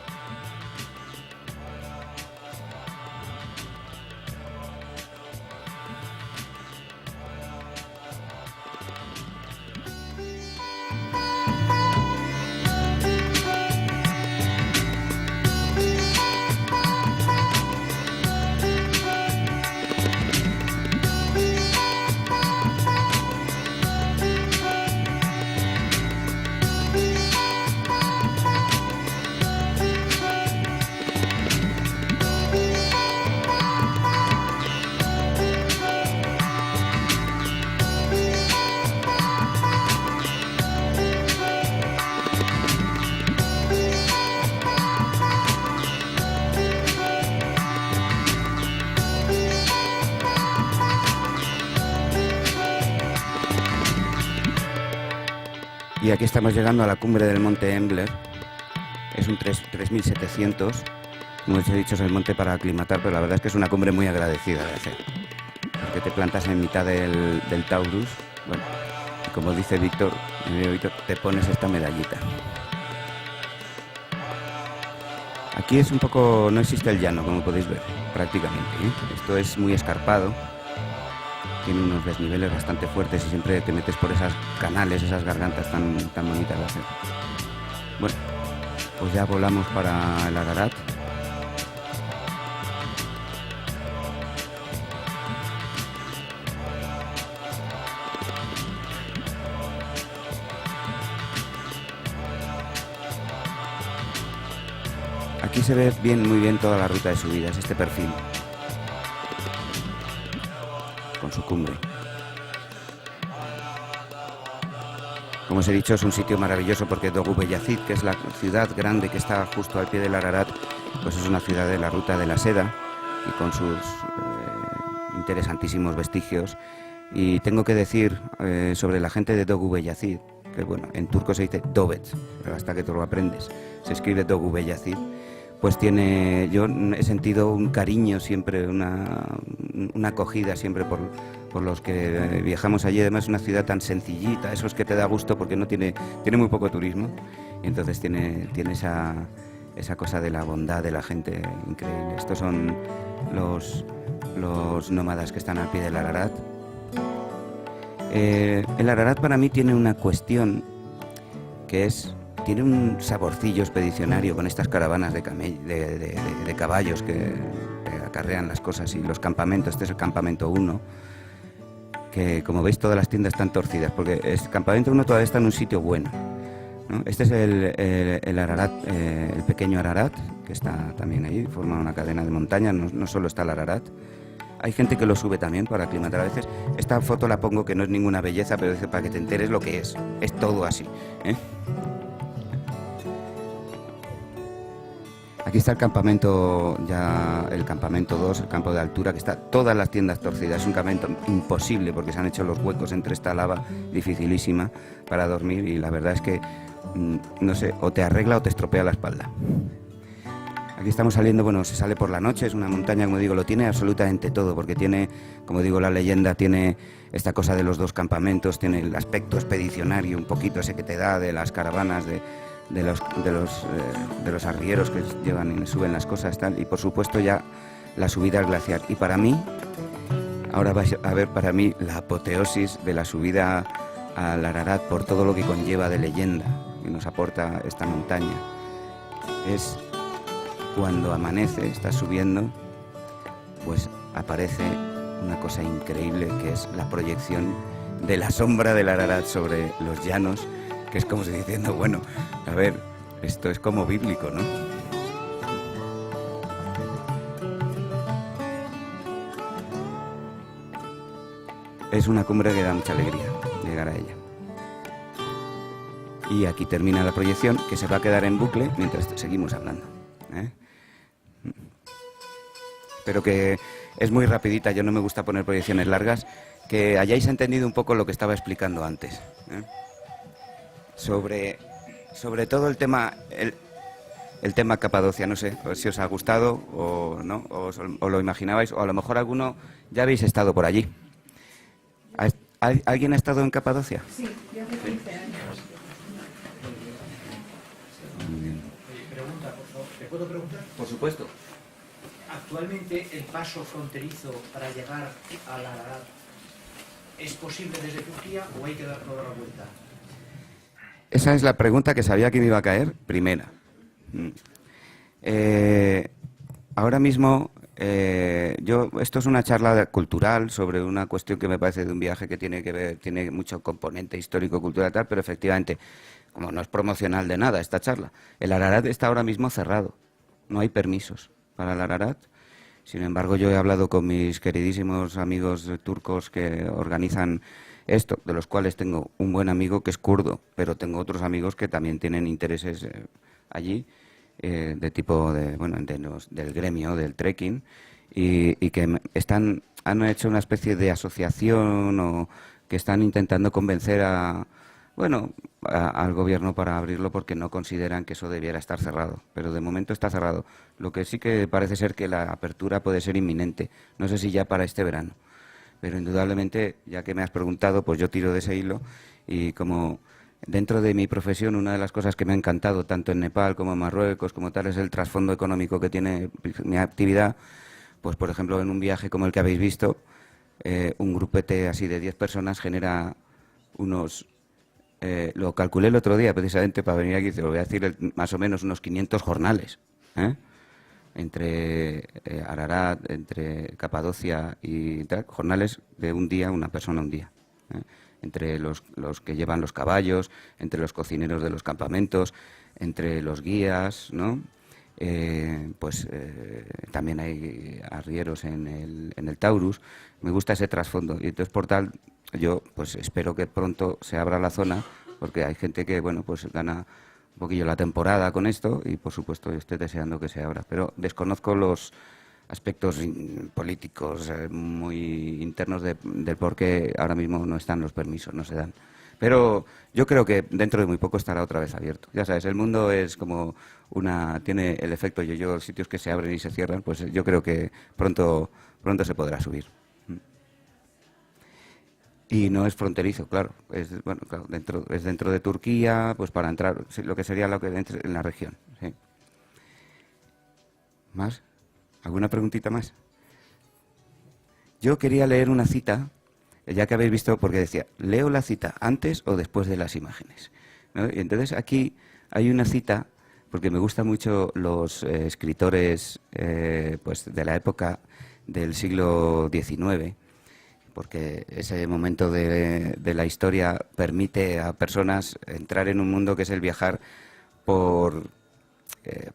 Y aquí estamos llegando a la cumbre del monte Embler. Es un 3.700. Como os he dicho, es el monte para aclimatar, pero la verdad es que es una cumbre muy agradecida de hacer. Porque te plantas en mitad del Taurus. Bueno, y como dice Víctor, te pones esta medallita. Aquí es un poco, no existe el llano, como podéis ver, prácticamente, ¿eh? Esto es muy escarpado. Tiene unos desniveles bastante fuertes y siempre te metes por esas canales, esas gargantas tan bonitas de hacer. Bueno, pues ya volamos para el Ararat. Aquí se ve muy bien toda la ruta de subidas, este perfil, con su cumbre. Como os he dicho, es un sitio maravilloso porque Doğu Beyazıt, que es la ciudad grande que está justo al pie del Ararat, pues es una ciudad de la ruta de la seda y con sus interesantísimos vestigios. Y tengo que decir sobre la gente de Dogu Beyazid, que bueno, en turco se dice Dobet, pero hasta que te lo aprendes, se escribe Dogu Beyazid, pues yo he sentido un cariño siempre, una acogida siempre por los que viajamos allí. Además es una ciudad tan sencillita, eso es que te da gusto porque no tiene muy poco turismo, y entonces tiene esa cosa de la bondad de la gente increíble. Estos son los nómadas que están al pie del Ararat. El Ararat para mí tiene una cuestión que tiene un saborcillo expedicionario con estas caravanas de caballos que acarrean las cosas y los campamentos. Este es el campamento 1, que como veis todas las tiendas están torcidas, porque el campamento 1 todavía está en un sitio bueno, ¿no? Este es el Ararat, el pequeño Ararat, que está también ahí, forma una cadena de montañas, no solo está el Ararat. Hay gente que lo sube también para aclimatar a veces. Esta foto la pongo, que no es ninguna belleza, pero es para que te enteres lo que es. Es todo así, ¿eh? Aquí está el campamento 2, el campo de altura, que está todas las tiendas torcidas. Es un campamento imposible porque se han hecho los huecos entre esta lava dificilísima para dormir, y la verdad es que, no sé, o te arregla o te estropea la espalda. Aquí estamos saliendo, bueno, se sale por la noche, es una montaña, como digo, lo tiene absolutamente todo, porque tiene, como digo, la leyenda, tiene esta cosa de los 2 campamentos, tiene el aspecto expedicionario, un poquito ese que te da de las caravanas, de los arrieros que llevan y suben las cosas, tal, y por supuesto ya la subida al glaciar. Y para mí, ahora vais a ver para mí la apoteosis de la subida al Ararat por todo lo que conlleva de leyenda que nos aporta esta montaña. Es cuando amanece, estás subiendo, pues aparece una cosa increíble, que es la proyección de la sombra del Ararat sobre los llanos, que es como si diciendo, bueno, a ver, esto es como bíblico, ¿no? Es una cumbre que da mucha alegría llegar a ella. Y aquí termina la proyección, que se va a quedar en bucle mientras seguimos hablando, ¿eh? Pero que es muy rapidita, yo no me gusta poner proyecciones largas, que hayáis entendido un poco lo que estaba explicando antes, ¿eh? Sobre todo el tema Capadocia. No sé si os ha gustado o no, o lo imaginabais, o a lo mejor alguno ya habéis estado por allí. ¿Alguien ha estado en Capadocia? Sí, yo hace 15 años. Muy bien. Pregunta, por favor. ¿Te puedo preguntar? Por supuesto. Actualmente el paso fronterizo para llegar al Ararat ¿es posible desde Turquía o hay que dar toda la vuelta? Esa es la pregunta que sabía que me iba a caer primera. Ahora mismo, esto es una charla cultural sobre una cuestión que me parece de un viaje que tiene mucho componente histórico-cultural, tal, pero efectivamente, como no es promocional de nada esta charla, el Ararat está ahora mismo cerrado, no hay permisos para el Ararat. Sin embargo, yo he hablado con mis queridísimos amigos turcos que organizan esto, de los cuales tengo un buen amigo que es kurdo, pero tengo otros amigos que también tienen intereses allí, de tipo del gremio, del trekking, y que han hecho una especie de asociación, o que están intentando convencer al gobierno para abrirlo, porque no consideran que eso debiera estar cerrado, pero de momento está cerrado. Lo que sí que parece ser que la apertura puede ser inminente, no sé si ya para este verano, pero indudablemente, ya que me has preguntado, pues yo tiro de ese hilo. Y como dentro de mi profesión, una de las cosas que me ha encantado tanto en Nepal como en Marruecos como tal es el trasfondo económico que tiene mi actividad. Pues por ejemplo, en un viaje como el que habéis visto, un grupete así de 10 personas genera lo calculé el otro día precisamente para venir aquí, te lo voy a decir, más o menos unos 500 jornales, ¿eh? Entre Ararat, entre Capadocia y tal, jornales de un día, una persona un día, ¿eh? Entre los que llevan los caballos, entre los cocineros de los campamentos, entre los guías, ¿no? También hay arrieros en el Taurus. Me gusta ese trasfondo, y entonces por tal yo pues espero que pronto se abra la zona, porque hay gente que pues gana un poquillo la temporada con esto, y por supuesto yo estoy deseando que se abra, pero desconozco aspectos políticos muy internos del por qué ahora mismo no están los permisos, no se dan. Pero yo creo que dentro de muy poco estará otra vez abierto. Ya sabes, el mundo es como tiene el efecto yo-yo, sitios que se abren y se cierran, pues yo creo que pronto se podrá subir. Y no es fronterizo, claro. Bueno, claro, es dentro de Turquía, pues para entrar, lo que sería lo que entre en la región. Sí. ¿Más? ¿Alguna preguntita más? Yo quería leer una cita, ya que habéis visto, porque decía, ¿leo la cita antes o después de las imágenes? ¿No? Y entonces aquí hay una cita, porque me gustan mucho los escritores pues de la época del siglo XIX, porque ese momento de la historia permite a personas entrar en un mundo que es el viajar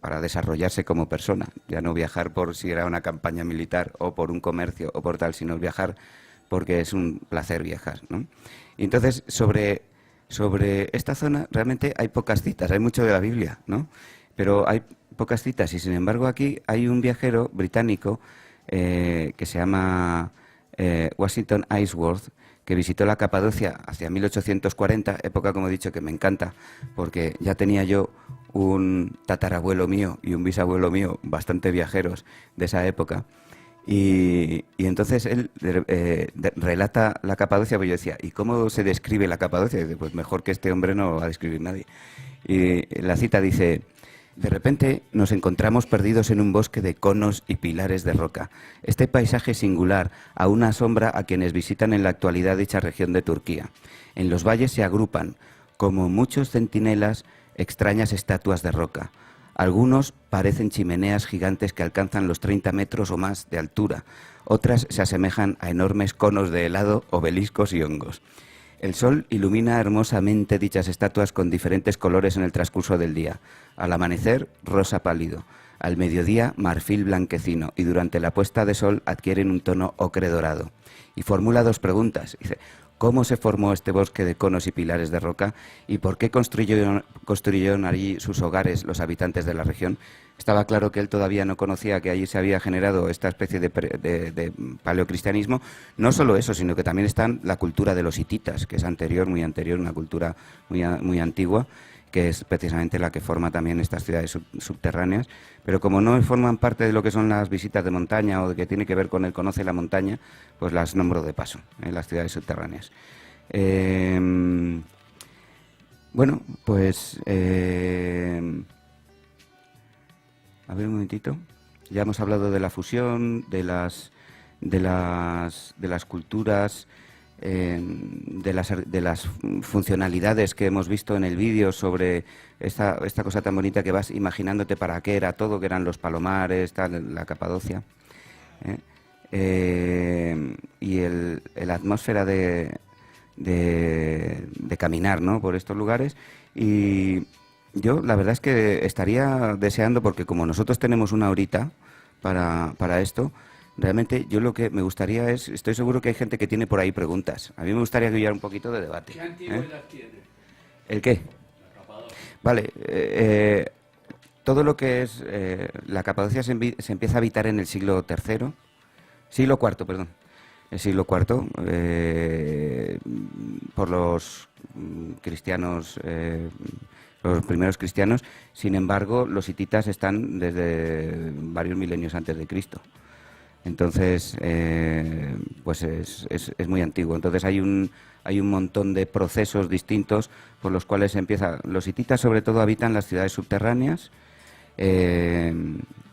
para desarrollarse como persona. Ya no viajar por si era una campaña militar o por un comercio o por tal, sino viajar porque es un placer viajar, ¿no? Y entonces, sobre esta zona realmente hay pocas citas, hay mucho de la Biblia, ¿no? Pero hay pocas citas y, sin embargo, aquí hay un viajero británico que se llama Washington Ainsworth, que visitó la Capadocia hacia 1840, época, como he dicho, que me encanta, porque ya tenía yo un tatarabuelo mío y un bisabuelo mío bastante viajeros de esa época. Y entonces él relata la Capadocia, pues yo decía, ¿y cómo se describe la Capadocia? Y dice, pues mejor que este hombre no va a describir nadie. Y la cita dice: de repente nos encontramos perdidos en un bosque de conos y pilares de roca. Este paisaje singular aún asombra a quienes visitan en la actualidad dicha región de Turquía. En los valles se agrupan, como muchos centinelas, extrañas estatuas de roca. Algunos parecen chimeneas gigantes que alcanzan los 30 metros o más de altura. Otras se asemejan a enormes conos de helado, obeliscos y hongos. El sol ilumina hermosamente dichas estatuas con diferentes colores en el transcurso del día. Al amanecer, rosa pálido. Al mediodía, marfil blanquecino. Y durante la puesta de sol adquieren un tono ocre dorado. Y formula dos preguntas. Dice: ¿cómo se formó este bosque de conos y pilares de roca? ¿Y por qué construyeron allí sus hogares los habitantes de la región? Estaba claro que él todavía no conocía que allí se había generado esta especie de paleocristianismo. No solo eso, sino que también está la cultura de los hititas, que es muy anterior, una cultura muy antigua, que es precisamente la que forma también estas ciudades subterráneas. Pero como no forman parte de lo que son las visitas de montaña o de que tiene que ver con el conoce la montaña, pues las nombro de paso, las ciudades subterráneas. Bueno, pues a ver un momentito. Ya hemos hablado de la fusión, de las culturas, de las funcionalidades que hemos visto en el vídeo sobre esta cosa tan bonita que vas imaginándote para qué era todo, que eran los palomares, la Capadocia. Y la atmósfera de caminar, ¿no?, por estos lugares. Y yo la verdad es que estaría deseando, porque como nosotros tenemos una horita para esto, realmente yo lo que me gustaría es, estoy seguro que hay gente que tiene por ahí preguntas. A mí me gustaría que hubiera un poquito de debate. ¿Qué antigüedad tiene? ¿El qué? La Capadocia. Vale, todo lo que es la Capadocia se empieza a habitar en el siglo III, siglo IV, perdón. El siglo IV, por los cristianos, los primeros cristianos. Sin embargo, los hititas están desde varios milenios antes de Cristo. Entonces, pues es muy antiguo. Entonces hay un montón de procesos distintos por los cuales los hititas sobre todo habitan las ciudades subterráneas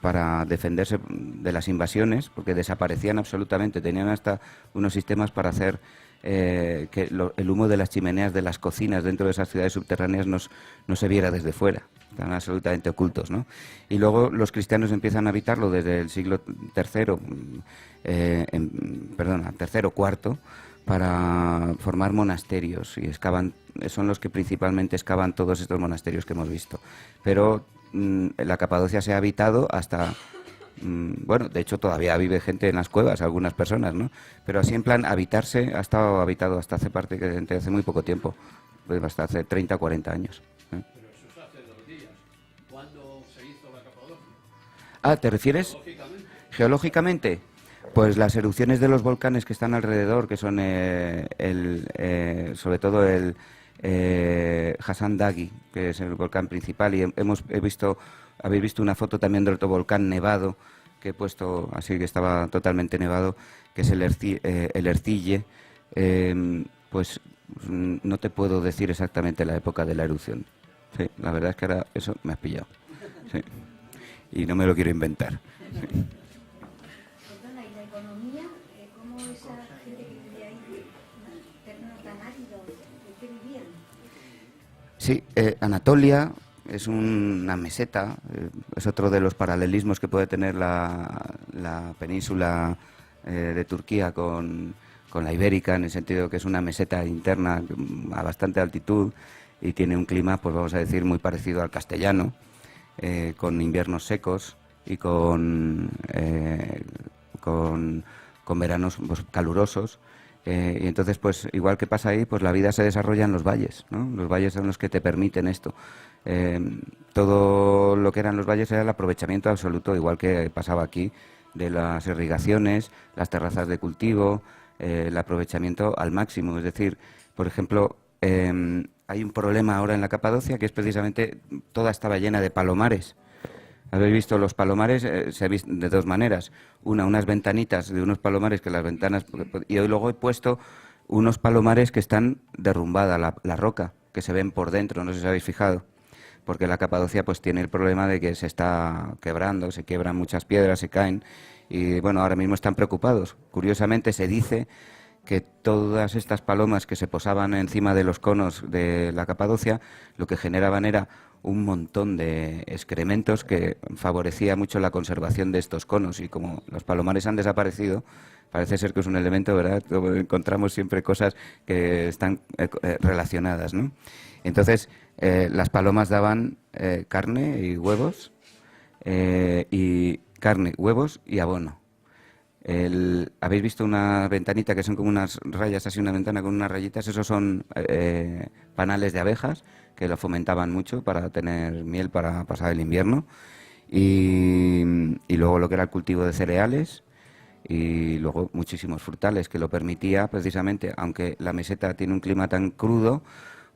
para defenderse de las invasiones, porque desaparecían absolutamente. Tenían hasta unos sistemas para hacer que el humo de las chimeneas de las cocinas dentro de esas ciudades subterráneas no se viera desde fuera. Están absolutamente ocultos, ¿no? Y luego los cristianos empiezan a habitarlo desde el siglo III, tercero, cuarto, para formar monasterios, y son los que principalmente excavan todos estos monasterios que hemos visto. Pero la Capadocia se ha habitado hasta, bueno, de hecho todavía vive gente en las cuevas, algunas personas, ¿no? Pero así en plan habitarse, ha estado habitado hasta hace muy poco tiempo, hasta hace 30 o 40 años. Pero eso es hace 2 días. ¿Cuándo se hizo la Capadocia? Ah, ¿te refieres? Geológicamente, pues las erupciones de los volcanes que están alrededor, que son sobre todo el Hassan Dagi, que es el volcán principal, y habéis visto una foto también de otro volcán nevado que he puesto, así que estaba totalmente nevado, que es el Ercille. Pues no te puedo decir exactamente la época de la erupción. Sí, la verdad es que ahora eso me has pillado. Sí. Y no me lo quiero inventar. Sí. Perdona, ¿y la economía? ¿Cómo esa gente que vive ahí, terreno tan árido, de qué vivían? Sí, Anatolia es una meseta, es otro de los paralelismos que puede tener la península de Turquía con la ibérica, en el sentido de que es una meseta interna a bastante altitud y tiene un clima, pues vamos a decir, muy parecido al castellano, con inviernos secos y con veranos pues, calurosos. Y entonces, pues igual que pasa ahí, pues la vida se desarrolla en los valles, ¿no? Los valles son los que te permiten esto. Todo lo que eran los valles era el aprovechamiento absoluto, igual que pasaba aquí, de las irrigaciones, las terrazas de cultivo, el aprovechamiento al máximo. Es decir, por ejemplo, hay un problema ahora en la Capadocia que es precisamente toda estaba llena de palomares. Habéis visto los palomares, se ha visto de dos maneras. Unas ventanitas de unos palomares que las ventanas... Y hoy luego he puesto unos palomares que están derrumbada la roca, que se ven por dentro, no sé si os habéis fijado. Porque la Capadocia pues tiene el problema de que se está quebrando, se quiebran muchas piedras, se caen. Y bueno, ahora mismo están preocupados. Curiosamente se dice que todas estas palomas que se posaban encima de los conos de la Capadocia, lo que generaban era un montón de excrementos que favorecía mucho la conservación de estos conos, y como los palomares han desaparecido, parece ser que es un elemento, ¿verdad? Encontramos siempre cosas que están relacionadas, ¿no? Entonces, las palomas daban carne y huevos, y abono. ¿Habéis visto una ventanita que son como unas rayas, así una ventana con unas rayitas? Esos son panales de abejas que lo fomentaban mucho para tener miel para pasar el invierno. Y luego lo que era el cultivo de cereales y luego muchísimos frutales, que lo permitía precisamente, aunque la meseta tiene un clima tan crudo,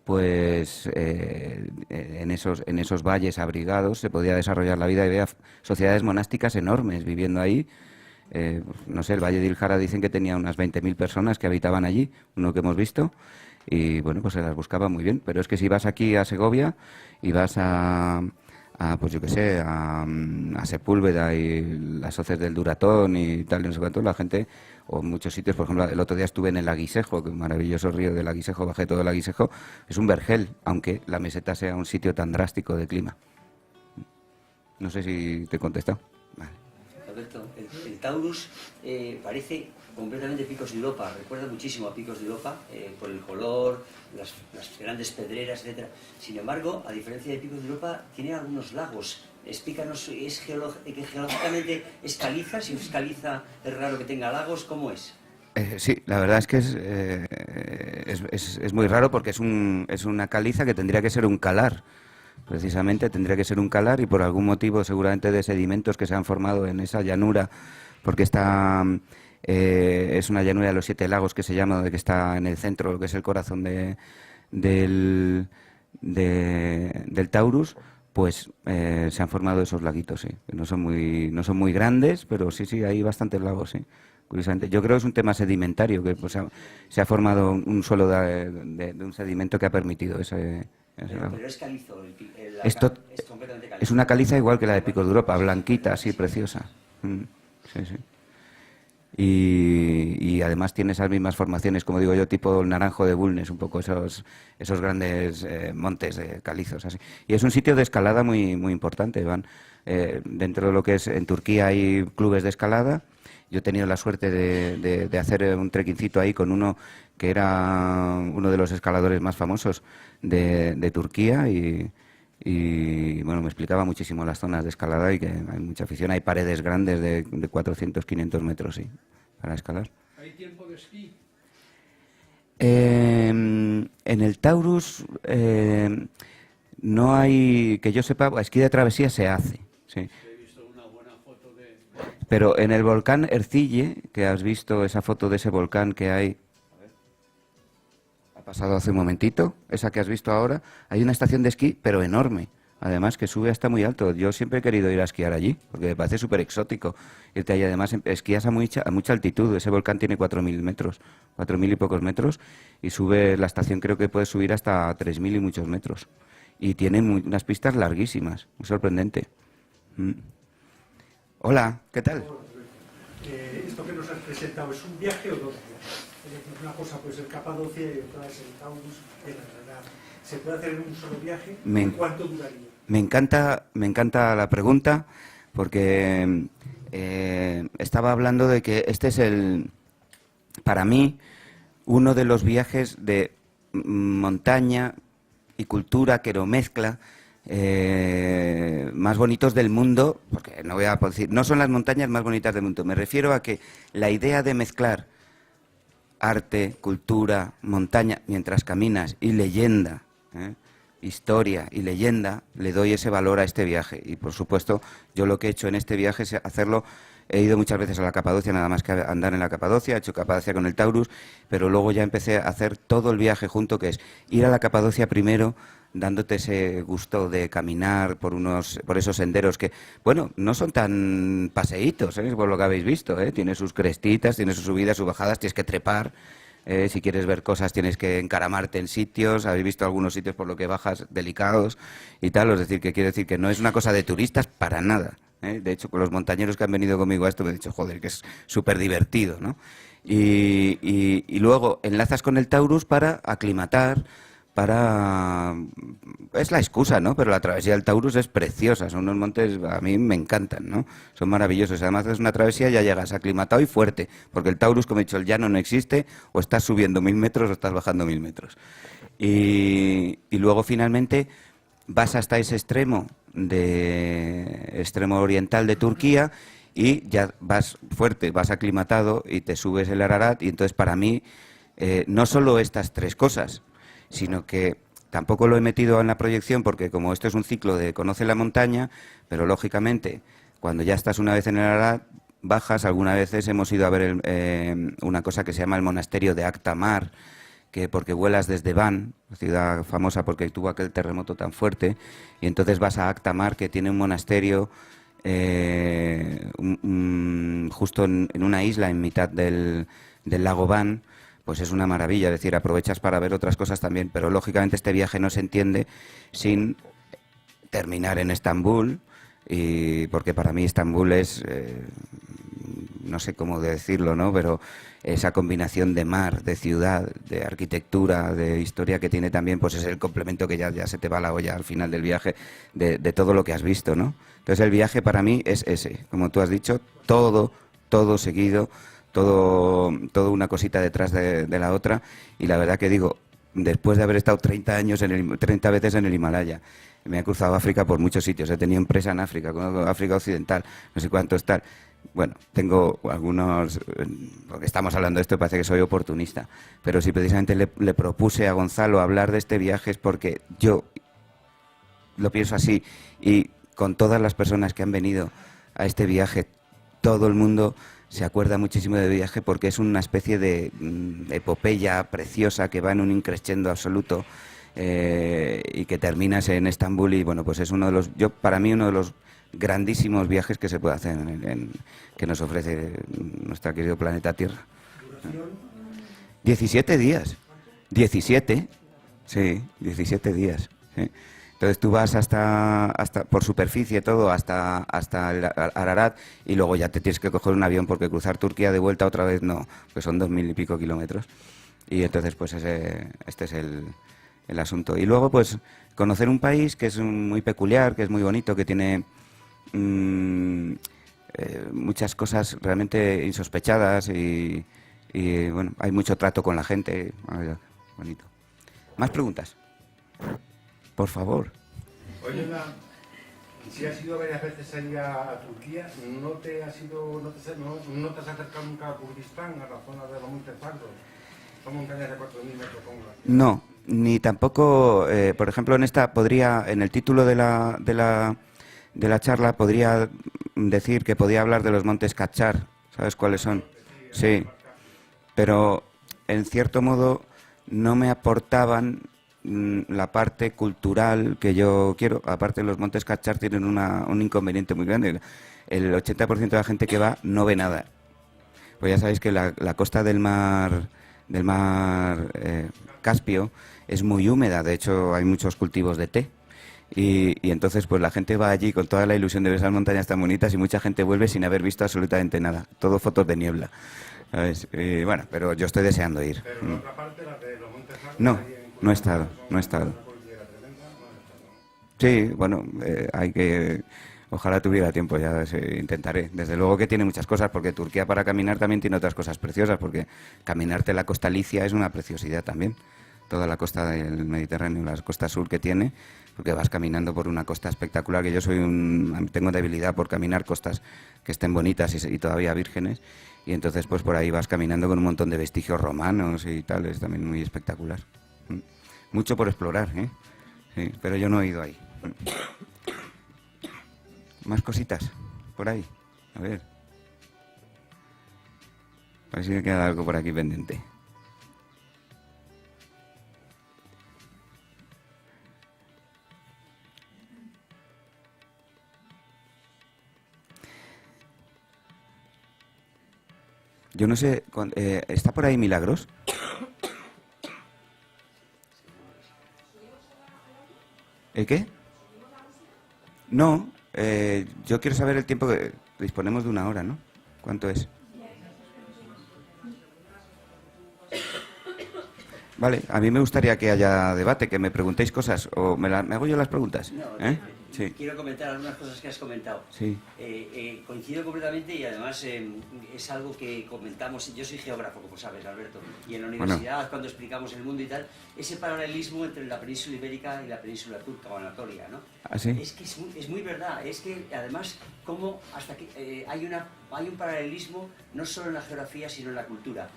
pues en esos valles abrigados se podía desarrollar la vida y había sociedades monásticas enormes viviendo ahí. No sé, el Valle de Ilhara dicen que tenía unas 20.000 personas que habitaban allí, uno que hemos visto, y bueno, pues se las buscaba muy bien. Pero es que si vas aquí a Segovia y vas pues yo qué sé, a Sepúlveda y las hoces del Duratón y tal, no sé cuánto, la gente, o en muchos sitios, por ejemplo, el otro día estuve en el Laguisejo, que es un maravilloso río del Laguisejo, bajé todo el Laguisejo, es un vergel, aunque la meseta sea un sitio tan drástico de clima. No sé si te he contestado. Vale. Alberto, el Taurus parece completamente Picos de Europa, recuerda muchísimo a Picos de Europa por el color, las grandes pedreras, etcétera. Sin embargo, a diferencia de Picos de Europa, tiene algunos lagos. Explícanos, que geológicamente es caliza, si es caliza es raro que tenga lagos, ¿cómo es? Sí, la verdad es que es muy raro porque es una caliza que tendría que ser un calar. Precisamente tendría que ser un calar, y por algún motivo seguramente de sedimentos que se han formado en esa llanura, porque es una llanura de los 7 lagos que se llama, que está en el centro, que es el corazón del Taurus, pues se han formado esos laguitos, sí. No son muy grandes, pero sí, hay bastantes lagos, sí. Curiosamente, yo creo que es un tema sedimentario, que pues, se ha formado un suelo de un sedimento que ha permitido ese lago. Pero es calizo, es completamente calizo. Es una caliza igual que la de Picos de Europa, blanquita, así, preciosa. Sí. Y además tiene esas mismas formaciones, como digo yo, tipo el Naranjo de Bulnes, un poco esos grandes montes de calizos, así. Y es un sitio de escalada muy, muy importante. Dentro de lo que es en Turquía hay clubes de escalada. Yo he tenido la suerte de hacer un trequincito ahí con uno que era uno de los escaladores más famosos de Turquía, y bueno, me explicaba muchísimo las zonas de escalada y que hay mucha afición. Hay paredes grandes de 400, 500 metros, sí, para escalar. ¿Hay tiempo de esquí? En el Taurus no hay, que yo sepa, esquí de travesía se hace, sí. Pero en el volcán Ercille, que has visto esa foto de ese volcán que hay, ha pasado hace un momentito, esa que has visto ahora, hay una estación de esquí, pero enorme. Además que sube hasta muy alto. Yo siempre he querido ir a esquiar allí, porque me parece súper exótico irte allí. Además, esquías a mucha altitud. Ese volcán tiene 4.000 metros, 4.000 y pocos metros, y sube, la estación creo que puede subir hasta 3.000 y muchos metros. Y tiene unas pistas larguísimas, muy sorprendente. Hola, ¿qué tal? Esto que nos has presentado, ¿es un viaje o dos viajes? Es decir, una cosa pues el Capadocia y otra es el Taurus de la Ararat. ¿Se puede hacer en un solo viaje? ¿Cuánto duraría? Me encanta la pregunta, porque estaba hablando de que este es para mí, uno de los viajes de montaña y cultura que lo mezcla más bonitos del mundo, porque no voy a decir, no son las montañas más bonitas del mundo, me refiero a que la idea de mezclar arte, cultura, montaña, mientras caminas, y leyenda, historia y leyenda, le doy ese valor a este viaje. Y por supuesto, yo lo que he hecho en este viaje es hacerlo. He ido muchas veces a la Capadocia, nada más que andar en la Capadocia, he hecho Capadocia con el Taurus, pero luego ya empecé a hacer todo el viaje junto, que es ir a la Capadocia primero, dándote ese gusto de caminar por esos senderos que, bueno, no son tan paseítos, por lo que habéis visto, tiene sus crestitas, tiene sus subidas, sus bajadas, tienes que trepar. Si quieres ver cosas tienes que encaramarte en sitios, habéis visto algunos sitios por lo que bajas delicados y tal, es decir, que quiere decir que no es una cosa de turistas para nada. De hecho, con los montañeros que han venido conmigo a esto me han dicho, joder, que es súper divertido, ¿no? Y luego enlazas con el Taurus para aclimatar, es la excusa, ¿no? Pero la travesía del Taurus es preciosa, son unos montes, a mí me encantan, ¿no? Son maravillosos, además es una travesía y ya llegas aclimatado y fuerte, porque el Taurus, como he dicho, el llano no existe, o estás subiendo 1.000 metros o estás bajando 1.000 metros. Y luego finalmente vas hasta ese extremo oriental de Turquía y ya vas fuerte, vas aclimatado y te subes el Ararat, y entonces para mí no solo estas tres cosas, sino que tampoco lo he metido en la proyección porque como esto es un ciclo de conoce la montaña, pero lógicamente cuando ya estás una vez en el Ararat, bajas, algunas veces hemos ido a ver una cosa que se llama el monasterio de Aktamar, que porque vuelas desde Van, la ciudad famosa porque tuvo aquel terremoto tan fuerte, y entonces vas a Aktamar, que tiene un monasterio justo en una isla en mitad del lago Van. Pues es una maravilla, es decir, aprovechas para ver otras cosas también, pero lógicamente este viaje no se entiende sin terminar en Estambul, y porque para mí Estambul es, no sé cómo decirlo, ¿no? Pero esa combinación de mar, de ciudad, de arquitectura, de historia que tiene también, pues es el complemento que ya se te va la olla al final del viaje de todo lo que has visto, ¿no? Entonces el viaje para mí es ese, como tú has dicho, todo seguido, todo una cosita detrás de la otra, y la verdad que digo, después de haber estado 30 veces en el Himalaya, me he cruzado África por muchos sitios, he tenido empresa en África, África Occidental, no sé cuántos tal. Bueno, tengo algunos, porque estamos hablando de esto, parece que soy oportunista, pero si precisamente le propuse a Gonzalo hablar de este viaje es porque yo lo pienso así, y con todas las personas que han venido a este viaje, todo el mundo se acuerda muchísimo del viaje porque es una especie de epopeya preciosa que va en un increscendo absoluto, y que terminas en Estambul, y bueno, pues es para mí uno de los grandísimos viajes que se puede hacer que nos ofrece nuestro querido planeta Tierra. 17 días. 17, sí, 17 días. Sí. Entonces tú vas hasta por superficie todo, hasta el Ararat, y luego ya te tienes que coger un avión porque cruzar Turquía de vuelta otra vez no, pues son 2.000 y pico kilómetros. Y entonces pues este es el asunto. Y luego pues conocer un país que es muy peculiar, que es muy bonito, que tiene muchas cosas realmente insospechadas y bueno, hay mucho trato con la gente. Bonito. ¿Más preguntas? Por favor. Oye, si has ido varias veces allá a Turquía, ¿no te has acercado nunca a Kurdistán, a la zona de los Montes Pardos? Son montañas de 4.000 metros, pongo. No, ni tampoco, por ejemplo, en el título de la charla podría decir que podía hablar de los montes Cachar. ¿Sabes cuáles son? Sí. Pero, en cierto modo, no me aportaban la parte cultural que yo quiero. Aparte, los montes Cachar tienen un inconveniente muy grande. El 80% de la gente que va no ve nada. Pues ya sabéis que la costa del mar Caspio es muy húmeda. De hecho, hay muchos cultivos de té. Y entonces pues la gente va allí con toda la ilusión de ver esas montañas tan bonitas y mucha gente vuelve sin haber visto absolutamente nada. Todo fotos de niebla. ¿Sabes? Y bueno, pero yo estoy deseando ir. Pero la otra parte, la de los Montes Largos, No, ahí en no he estado, no he estado. una cordillera tremenda, no he estado. Sí, bueno, hay que... Ojalá tuviera tiempo, ya intentaré. Desde luego que tiene muchas cosas, porque Turquía para caminar también tiene otras cosas preciosas, porque caminarte la costa licia es una preciosidad también. Toda la costa del Mediterráneo, la costa sur que tiene, porque vas caminando por una costa espectacular, que yo tengo debilidad por caminar costas que estén bonitas y todavía vírgenes, y entonces pues por ahí vas caminando con un montón de vestigios romanos y tal, es también muy espectacular. Mucho por explorar, ¿eh? Sí, pero yo no he ido ahí. Más cositas por ahí. A ver si me queda algo por aquí pendiente. Yo no sé, ¿está por ahí Milagros? ¿El qué? No, yo quiero saber el tiempo que disponemos de 1 hora, ¿no? ¿Cuánto es? Vale, a mí me gustaría que haya debate, que me preguntéis cosas, o me hago yo las preguntas. No, Sí. quiero comentar algunas cosas que has comentado. Sí. Coincido completamente y además es algo que comentamos. Yo soy geógrafo, como sabes, Alberto, y en la universidad, cuando explicamos el mundo y tal, ese paralelismo entre la península ibérica y la península turca o anatolia, ¿no? ¿Ah, sí? Es que es muy verdad. Es que además, como hasta que hay un paralelismo no solo en la geografía, sino en la cultura.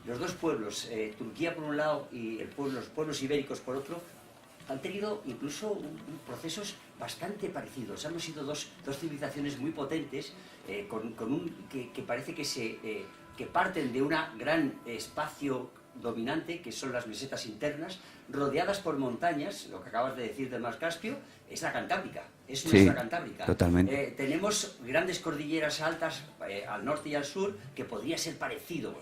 Los dos pueblos, Turquía por un lado y los pueblos ibéricos por otro, han tenido incluso procesos bastante parecidos. Hemos sido dos civilizaciones muy potentes, que parece que parten de un gran espacio dominante, que son las mesetas internas, rodeadas por montañas. Lo que acabas de decir del mar Caspio es la Cantábrica, es nuestra Cantábrica. Totalmente. Tenemos grandes cordilleras altas al norte y al sur, que podría ser parecido,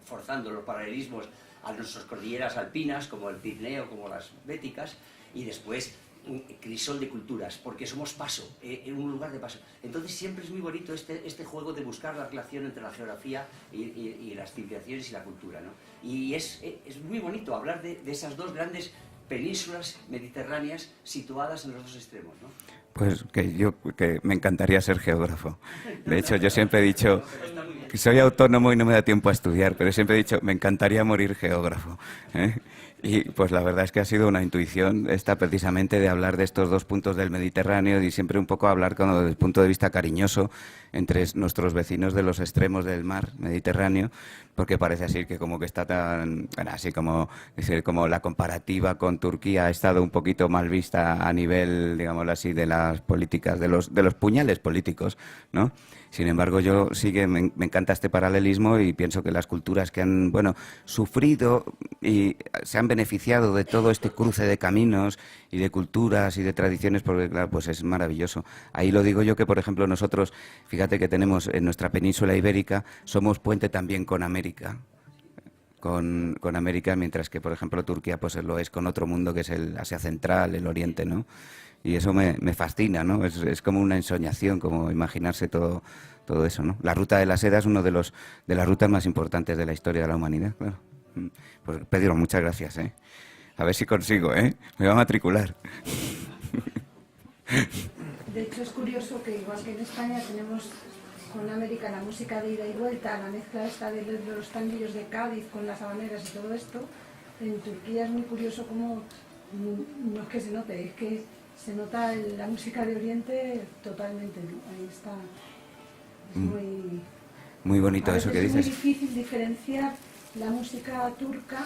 forzando los paralelismos a nuestras cordilleras alpinas, como el Pirineo, como las Béticas, y después un crisol de culturas, porque somos paso, un lugar de paso. Entonces siempre es muy bonito este juego de buscar la relación entre la geografía y las civilizaciones y la cultura, ¿no? Y es muy bonito hablar de esas dos grandes penínsulas mediterráneas situadas en los dos extremos, ¿no? Pues que me encantaría ser geógrafo. De hecho, yo siempre he dicho que soy autónomo y no me da tiempo a estudiar, pero siempre he dicho, me encantaría morir geógrafo, ¿eh? Y pues la verdad es que ha sido una intuición esta precisamente de hablar de estos dos puntos del Mediterráneo y siempre un poco hablar desde el punto de vista cariñoso entre nuestros vecinos de los extremos del mar Mediterráneo, porque parece así que como que está tan, bueno, así como decir, como la comparativa con Turquía ha estado un poquito mal vista a nivel, digámoslo así, de las políticas, de los puñales políticos, ¿no? Sin embargo, me encanta este paralelismo y pienso que las culturas que han, sufrido y se han beneficiado de todo este cruce de caminos y de culturas y de tradiciones, porque claro, pues es maravilloso. Ahí lo digo yo que, por ejemplo, nosotros, fíjate que tenemos en nuestra península ibérica, somos puente también con América. Con América, mientras que, por ejemplo, Turquía pues lo es con otro mundo que es el Asia Central, el Oriente, ¿no? Y eso me fascina, ¿no? Es como una ensoñación, como imaginarse todo eso, ¿no? La ruta de la seda es uno de las rutas más importantes de la historia de la humanidad, claro. Pues Pedro, muchas gracias, ¿eh? A ver si consigo, ¿eh? Me va a matricular. De hecho, es curioso que igual que en España tenemos con América la música de ida y vuelta, la mezcla esta de los tanguillos de Cádiz con las habaneras y todo esto, en Turquía es muy curioso cómo, no es que se note, es que se nota la música de Oriente totalmente, ¿no? Ahí está, es muy bonito eso que dices. Es muy difícil diferenciar la música turca,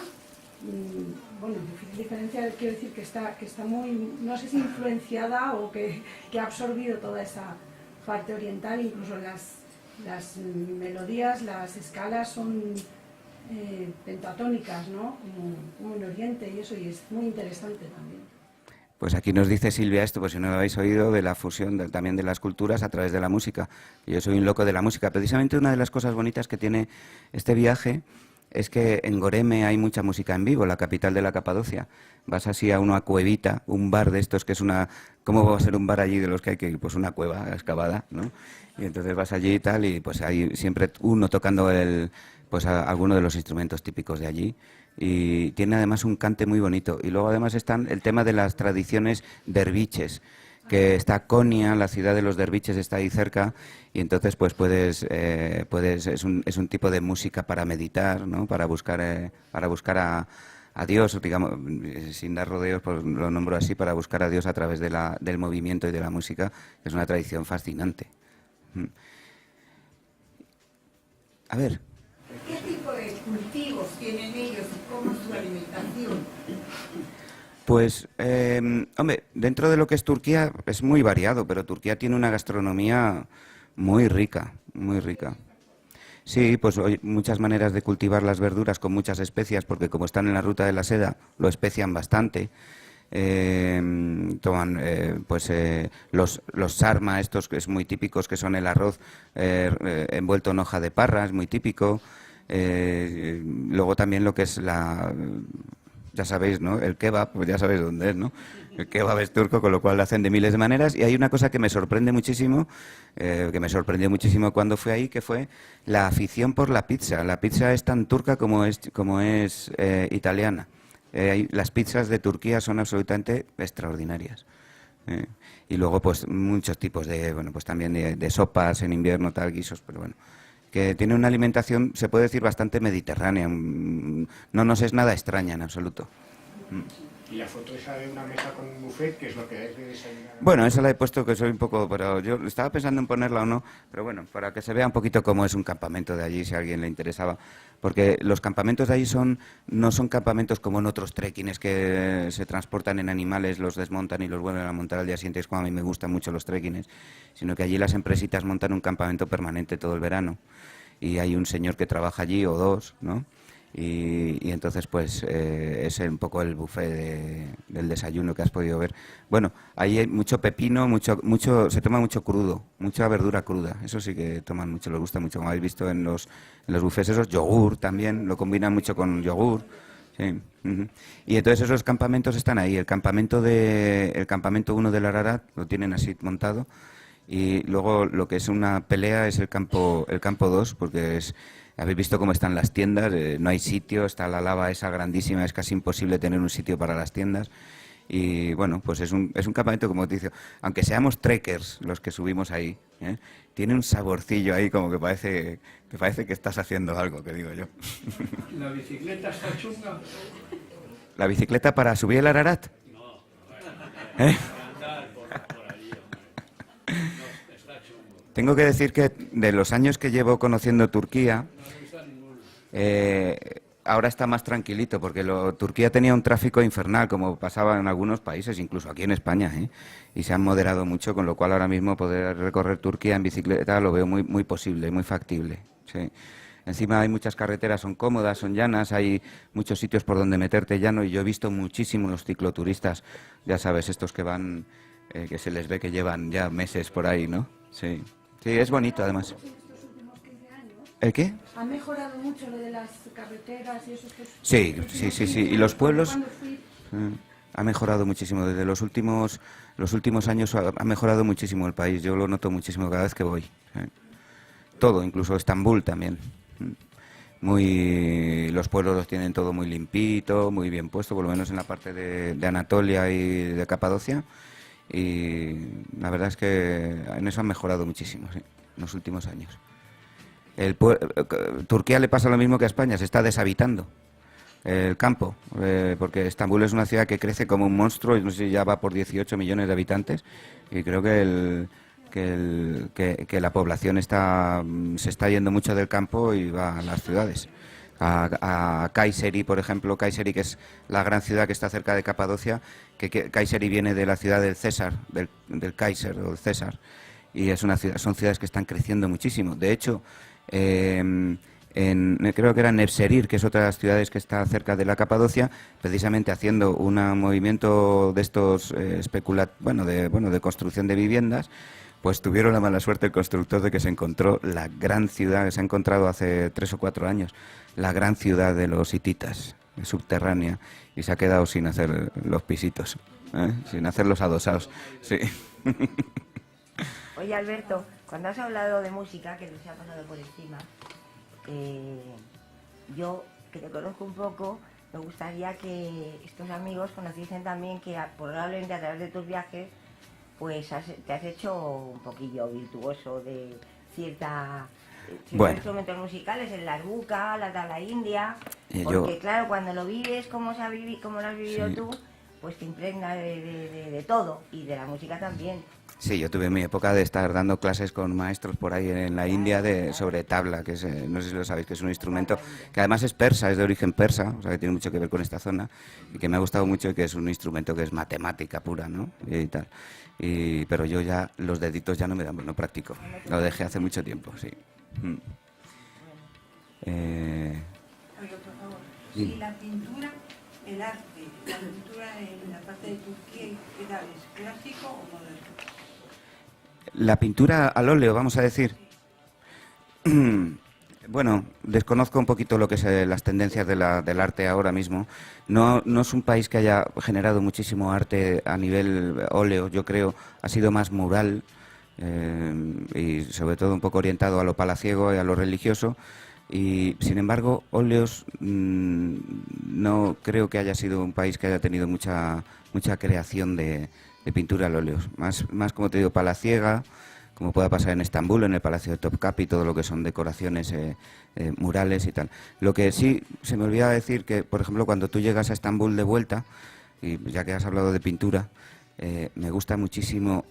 difícil diferenciar, quiero decir que está muy, no sé si influenciada o que ha absorbido toda esa parte oriental, incluso las melodías, las escalas son pentatónicas, ¿no? Como en Oriente y eso, y es muy interesante también. Pues aquí nos dice Silvia esto, pues si no lo habéis oído, de la fusión también de las culturas a través de la música. Yo soy un loco de la música. Precisamente una de las cosas bonitas que tiene este viaje es que en Goreme hay mucha música en vivo, la capital de la Capadocia. Vas así a una cuevita, un bar de estos que es una... ¿Cómo va a ser un bar allí de los que hay que ir? Pues una cueva excavada, ¿no? Y entonces vas allí y tal, y pues hay siempre uno tocando alguno de los instrumentos típicos de allí. Y tiene además un cante muy bonito. Y luego además están el tema de las tradiciones derviches, que está Konya, la ciudad de los derviches, está ahí cerca, y entonces pues es un tipo de música para meditar, ¿no? Para buscar a Dios, digamos, sin dar rodeos, pues lo nombro así, para buscar a Dios a través del movimiento y de la música, que es una tradición fascinante. A ver. ¿Qué tipo de cultivos tienen ellos y cómo es su alimentación? Pues, hombre, dentro de lo que es Turquía es muy variado, pero Turquía tiene una gastronomía muy rica, muy rica. Sí, pues hay muchas maneras de cultivar las verduras con muchas especias, porque como están en la ruta de la seda, lo especian bastante. Toman los sarma, estos que es muy típicos, que son el arroz envuelto en hoja de parra, es muy típico. Luego también lo que es ya sabéis, ¿no? El kebab, pues ya sabéis dónde es, ¿no? El kebab es turco, con lo cual lo hacen de miles de maneras. Y hay una cosa que me sorprende muchísimo, que me sorprendió muchísimo cuando fui ahí, que fue la afición por la pizza. La pizza es tan turca como es italiana. Las pizzas de Turquía son absolutamente extraordinarias. Y luego, pues, muchos tipos pues también de sopas en invierno, tal, guisos, pero bueno, que tiene una alimentación, se puede decir, bastante mediterránea. No nos es nada extraña en absoluto. Y la foto esa de una mesa con un buffet, que es lo que es de desayunar. Bueno, esa la he puesto, que soy un poco, pero yo estaba pensando en ponerla o no, pero bueno, para que se vea un poquito cómo es un campamento de allí, si a alguien le interesaba. Porque los campamentos de allí no son campamentos como en otros trekkings que se transportan en animales, los desmontan y los vuelven a montar al día siguiente, es como a mí me gustan mucho los trekkings, sino que allí las empresitas montan un campamento permanente todo el verano. Y hay un señor que trabaja allí, o dos, ¿no? Y entonces pues es un poco el buffet del desayuno que has podido ver. Bueno, ahí hay mucho pepino, se toma mucho crudo, mucha verdura cruda, eso sí que toman mucho, les gusta mucho, como habéis visto en los buffets esos, yogur también, lo combinan mucho con yogur. Sí. Y entonces esos campamentos están ahí, el campamento 1 del Ararat lo tienen así montado, y luego lo que es una pelea es el campo 2, porque habéis visto cómo están las tiendas, no hay sitio, está la lava esa grandísima, es casi imposible tener un sitio para las tiendas. Y bueno, pues es un campamento, como te digo, aunque seamos trekkers los que subimos ahí, tiene un saborcillo ahí como que parece que estás haciendo algo, que digo yo. ¿La bicicleta está chunga? ¿La bicicleta para subir el Ararat? No, andar por allí. No, está chungo. Tengo que decir que de los años que llevo conociendo Turquía, ahora está más tranquilito, porque Turquía tenía un tráfico infernal, como pasaba en algunos países, incluso aquí en España, y se han moderado mucho, con lo cual ahora mismo poder recorrer Turquía en bicicleta lo veo muy, muy posible, muy factible. Sí. Encima hay muchas carreteras, son cómodas, son llanas, hay muchos sitios por donde meterte llano, y yo he visto muchísimos los cicloturistas, ya sabes, estos que van, que se les ve que llevan ya meses por ahí, ¿no? Sí, sí, es bonito además. ¿El qué? ¿Ha mejorado mucho lo de las carreteras y eso? Sí. Y los pueblos ha mejorado muchísimo. Desde los últimos años ha mejorado muchísimo el país. Yo lo noto muchísimo cada vez que voy. Todo, incluso Estambul también. Los pueblos los tienen todo muy limpito, muy bien puesto, por lo menos en la parte de Anatolia y de Capadocia. Y la verdad es que en eso han mejorado muchísimo, sí, en los últimos años. Turquía le pasa lo mismo que a España, se está deshabitando el campo, porque Estambul es una ciudad que crece como un monstruo, y no sé si ya va por 18 millones de habitantes, y creo que la población se está yendo mucho del campo y va a las ciudades. A Kayseri, por ejemplo, Kayseri, que es la gran ciudad que está cerca de Capadocia, que Kayseri viene de la ciudad del César, del Kaiser o del César. y es una ciudad, son ciudades que están creciendo muchísimo. De hecho, creo que era Nevşehir, que es otra de las ciudades que está cerca de la Capadocia, precisamente haciendo un movimiento de estos de construcción de viviendas, pues tuvieron la mala suerte el constructor de que se encontró la gran ciudad, que se ha encontrado hace 3 o 4 años, la gran ciudad de los hititas, subterránea, y se ha quedado sin hacer los pisitos, sin hacer los adosados. Sí. Oye, Alberto, cuando has hablado de música, que se ha pasado por encima, yo, que te conozco un poco, me gustaría que estos amigos conociesen también que probablemente a través de tus viajes pues te has hecho un poquillo virtuoso de ciertos instrumentos musicales, el arbuca, la tabla india, porque claro, cuando lo vives como lo has vivido tú, pues te impregna de todo, y de la música también. Sí, yo tuve mi época de estar dando clases con maestros por ahí en la India sobre tabla, que es, no sé si lo sabéis, que es un instrumento que además es persa, es de origen persa, o sea que tiene mucho que ver con esta zona, y que me ha gustado mucho, y que es un instrumento que es matemática pura, ¿no? Y tal. Pero yo ya, los deditos ya no me dan, no practico. Lo dejé hace mucho tiempo, sí. Oiga, por favor, sí. La pintura, el arte, la pintura en la parte de Turquía, ¿qué tal? ¿Es clásico o moderno? La pintura al óleo, vamos a decir. Bueno, desconozco un poquito lo que es las tendencias del arte ahora mismo. No es un país que haya generado muchísimo arte a nivel óleo, yo creo. Ha sido más mural y sobre todo un poco orientado a lo palaciego y a lo religioso. Y sin embargo, óleos no creo que haya sido un país que haya tenido mucha creación de pintura al óleo. Más como te digo, palaciega, como pueda pasar en Estambul, en el Palacio de Topkapi, todo lo que son decoraciones, murales y tal. Lo que sí se me olvidaba decir que, por ejemplo, cuando tú llegas a Estambul de vuelta, y ya que has hablado de pintura, me gusta muchísimo,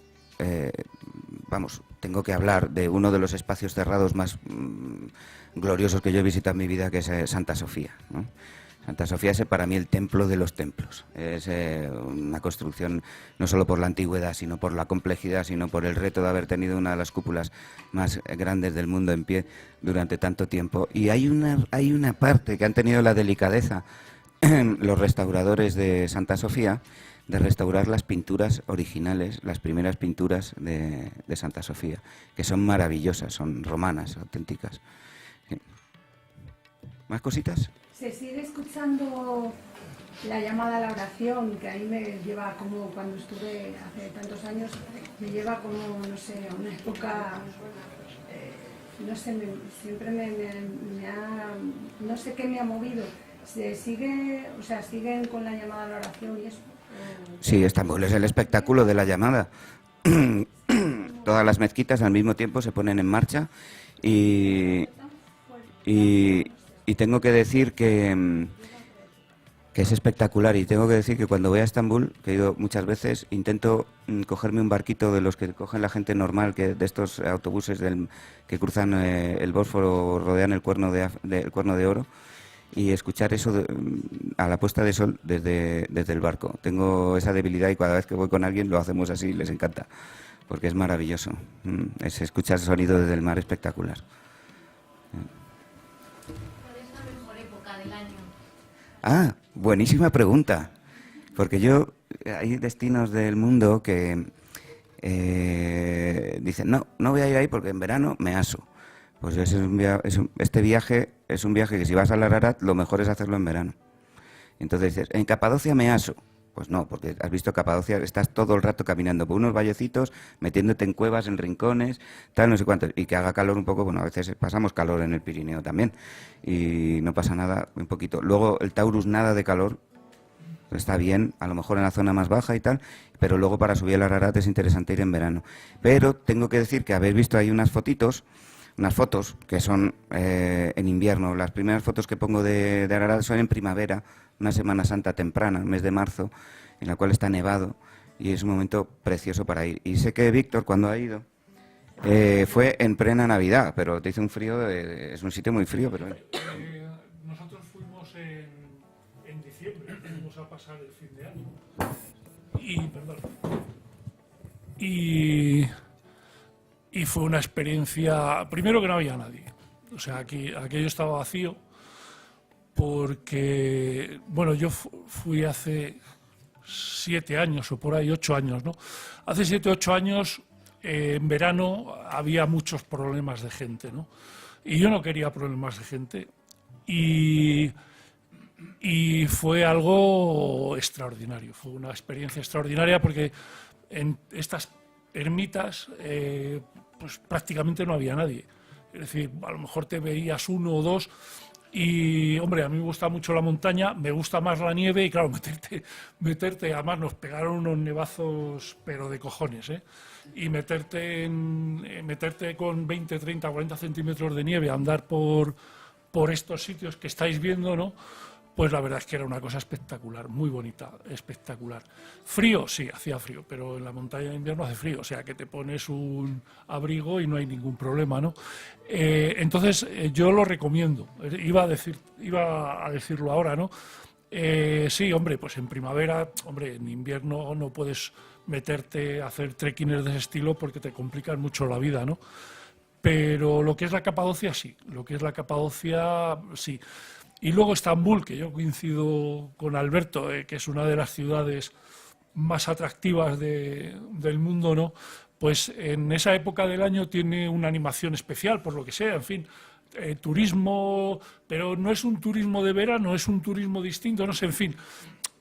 tengo que hablar de uno de los espacios cerrados más gloriosos que yo he visitado en mi vida, que es Santa Sofía, ¿no? Santa Sofía es para mí el templo de los templos. Es una construcción no solo por la antigüedad, sino por la complejidad, sino por el reto de haber tenido una de las cúpulas más grandes del mundo en pie durante tanto tiempo. Y hay una parte que han tenido la delicadeza los restauradores de Santa Sofía de restaurar las pinturas originales, las primeras pinturas de Santa Sofía, que son maravillosas, son romanas, auténticas. Sí. ¿Más cositas? Se sigue escuchando la llamada a la oración, que ahí me lleva como cuando estuve hace tantos años, me lleva como, no sé, a una época, no sé, siempre me ha, no sé qué me ha movido. Se sigue, o sea, siguen con la llamada a la oración y eso. Sí, Estambul es el espectáculo de la llamada. Todas las mezquitas al mismo tiempo se ponen en marcha y tengo que decir que es espectacular, y tengo que decir que cuando voy a Estambul, que he ido muchas veces, intento cogerme un barquito de los que cogen la gente normal, que de estos autobuses que cruzan el Bósforo, rodean el Cuerno de Oro, y escuchar eso a la puesta de sol desde el barco. Tengo esa debilidad y cada vez que voy con alguien lo hacemos así, les encanta, porque es maravilloso. Es escuchar el sonido desde el mar espectacular. Ah, buenísima pregunta, porque hay destinos del mundo que dicen, no voy a ir ahí porque en verano me aso. Pues este viaje es un viaje que si vas al Ararat, lo mejor es hacerlo en verano. Entonces dices, en Capadocia me aso. Pues no, porque has visto Capadocia, estás todo el rato caminando por unos vallecitos, metiéndote en cuevas, en rincones, tal, no sé cuánto, y que haga calor un poco. Bueno, a veces pasamos calor en el Pirineo también, y no pasa nada, un poquito. Luego el Taurus, nada de calor, está bien, a lo mejor en la zona más baja y tal, pero luego para subir el Ararat es interesante ir en verano. Pero tengo que decir que habéis visto ahí unas fotos que son en invierno. Las primeras fotos que pongo de Ararat son en primavera, una Semana Santa temprana, el mes de marzo, en la cual está nevado, y es un momento precioso para ir. Y sé que Víctor, cuando ha ido, fue en plena Navidad, pero te hizo un frío, es un sitio muy frío. Pero nosotros fuimos en diciembre, fuimos a pasar el fin de año. y fue una experiencia, primero que no había nadie, o sea, aquello estaba vacío, porque, bueno, yo fui hace 7 años o por ahí, 8 años, ¿no? Hace 7 o 8 años, en verano, había muchos problemas de gente, ¿no? Y yo no quería problemas de gente. Y fue algo extraordinario, fue una experiencia extraordinaria porque en estas ermitas pues prácticamente no había nadie. Es decir, a lo mejor te veías 1 o 2 y, hombre, a mí me gusta mucho la montaña, me gusta más la nieve y, claro, meterte, además nos pegaron unos nevazos, pero de cojones, ¿eh? Y meterte con 20, 30, 40 centímetros de nieve, a andar por estos sitios que estáis viendo, ¿no? Pues la verdad es que era una cosa espectacular, muy bonita, espectacular. Frío, sí, hacía frío, pero en la montaña de invierno hace frío, o sea que te pones un abrigo y no hay ningún problema, ¿no? Entonces, yo lo recomiendo, iba a decirlo ahora, ¿no? Sí, hombre, pues en primavera, hombre, en invierno no puedes meterte a hacer trekkings de ese estilo porque te complican mucho la vida, ¿no? Pero lo que es la Capadocia, sí, sí. Y luego Estambul, que yo coincido con Alberto, que es una de las ciudades más atractivas del mundo, ¿no? Pues en esa época del año tiene una animación especial, por lo que sea, en fin, turismo, pero no es un turismo de verano, es un turismo distinto, no sé, en fin.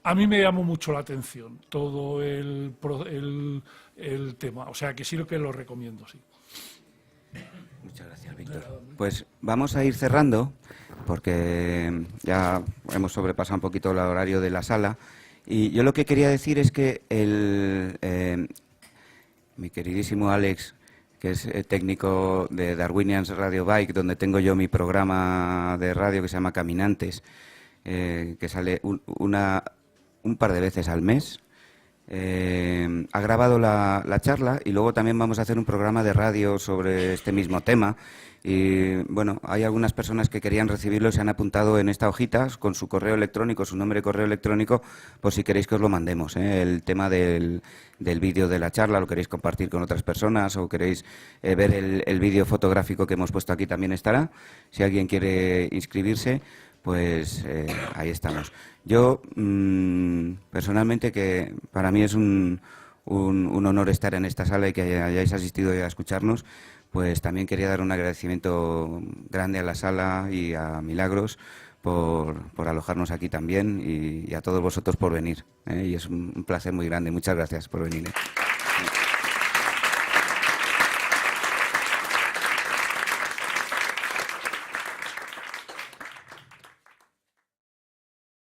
A mí me llamó mucho la atención todo el tema, o sea que sí que lo recomiendo, sí. Muchas gracias, Víctor. Pues vamos a ir cerrando, porque ya hemos sobrepasado un poquito el horario de la sala. Y yo lo que quería decir es que mi queridísimo Alex, que es técnico de Darwinians Radio Bike, donde tengo yo mi programa de radio que se llama Caminantes, que sale un par de veces al mes, ha grabado la charla y luego también vamos a hacer un programa de radio sobre este mismo tema. Y bueno, hay algunas personas que querían recibirlo y se han apuntado en esta hojita con su correo electrónico, su nombre de correo electrónico, por si queréis que os lo mandemos, ¿eh? El tema del vídeo de la charla lo queréis compartir con otras personas o queréis ver el vídeo fotográfico que hemos puesto aquí, también estará. Si alguien quiere inscribirse, pues ahí estamos. Yo, personalmente, que para mí es un honor estar en esta sala y que hayáis asistido a escucharnos, pues también quería dar un agradecimiento grande a la sala y a Milagros por alojarnos aquí también y a todos vosotros por venir, ¿eh? Y es un placer muy grande. Muchas gracias por venir, ¿eh?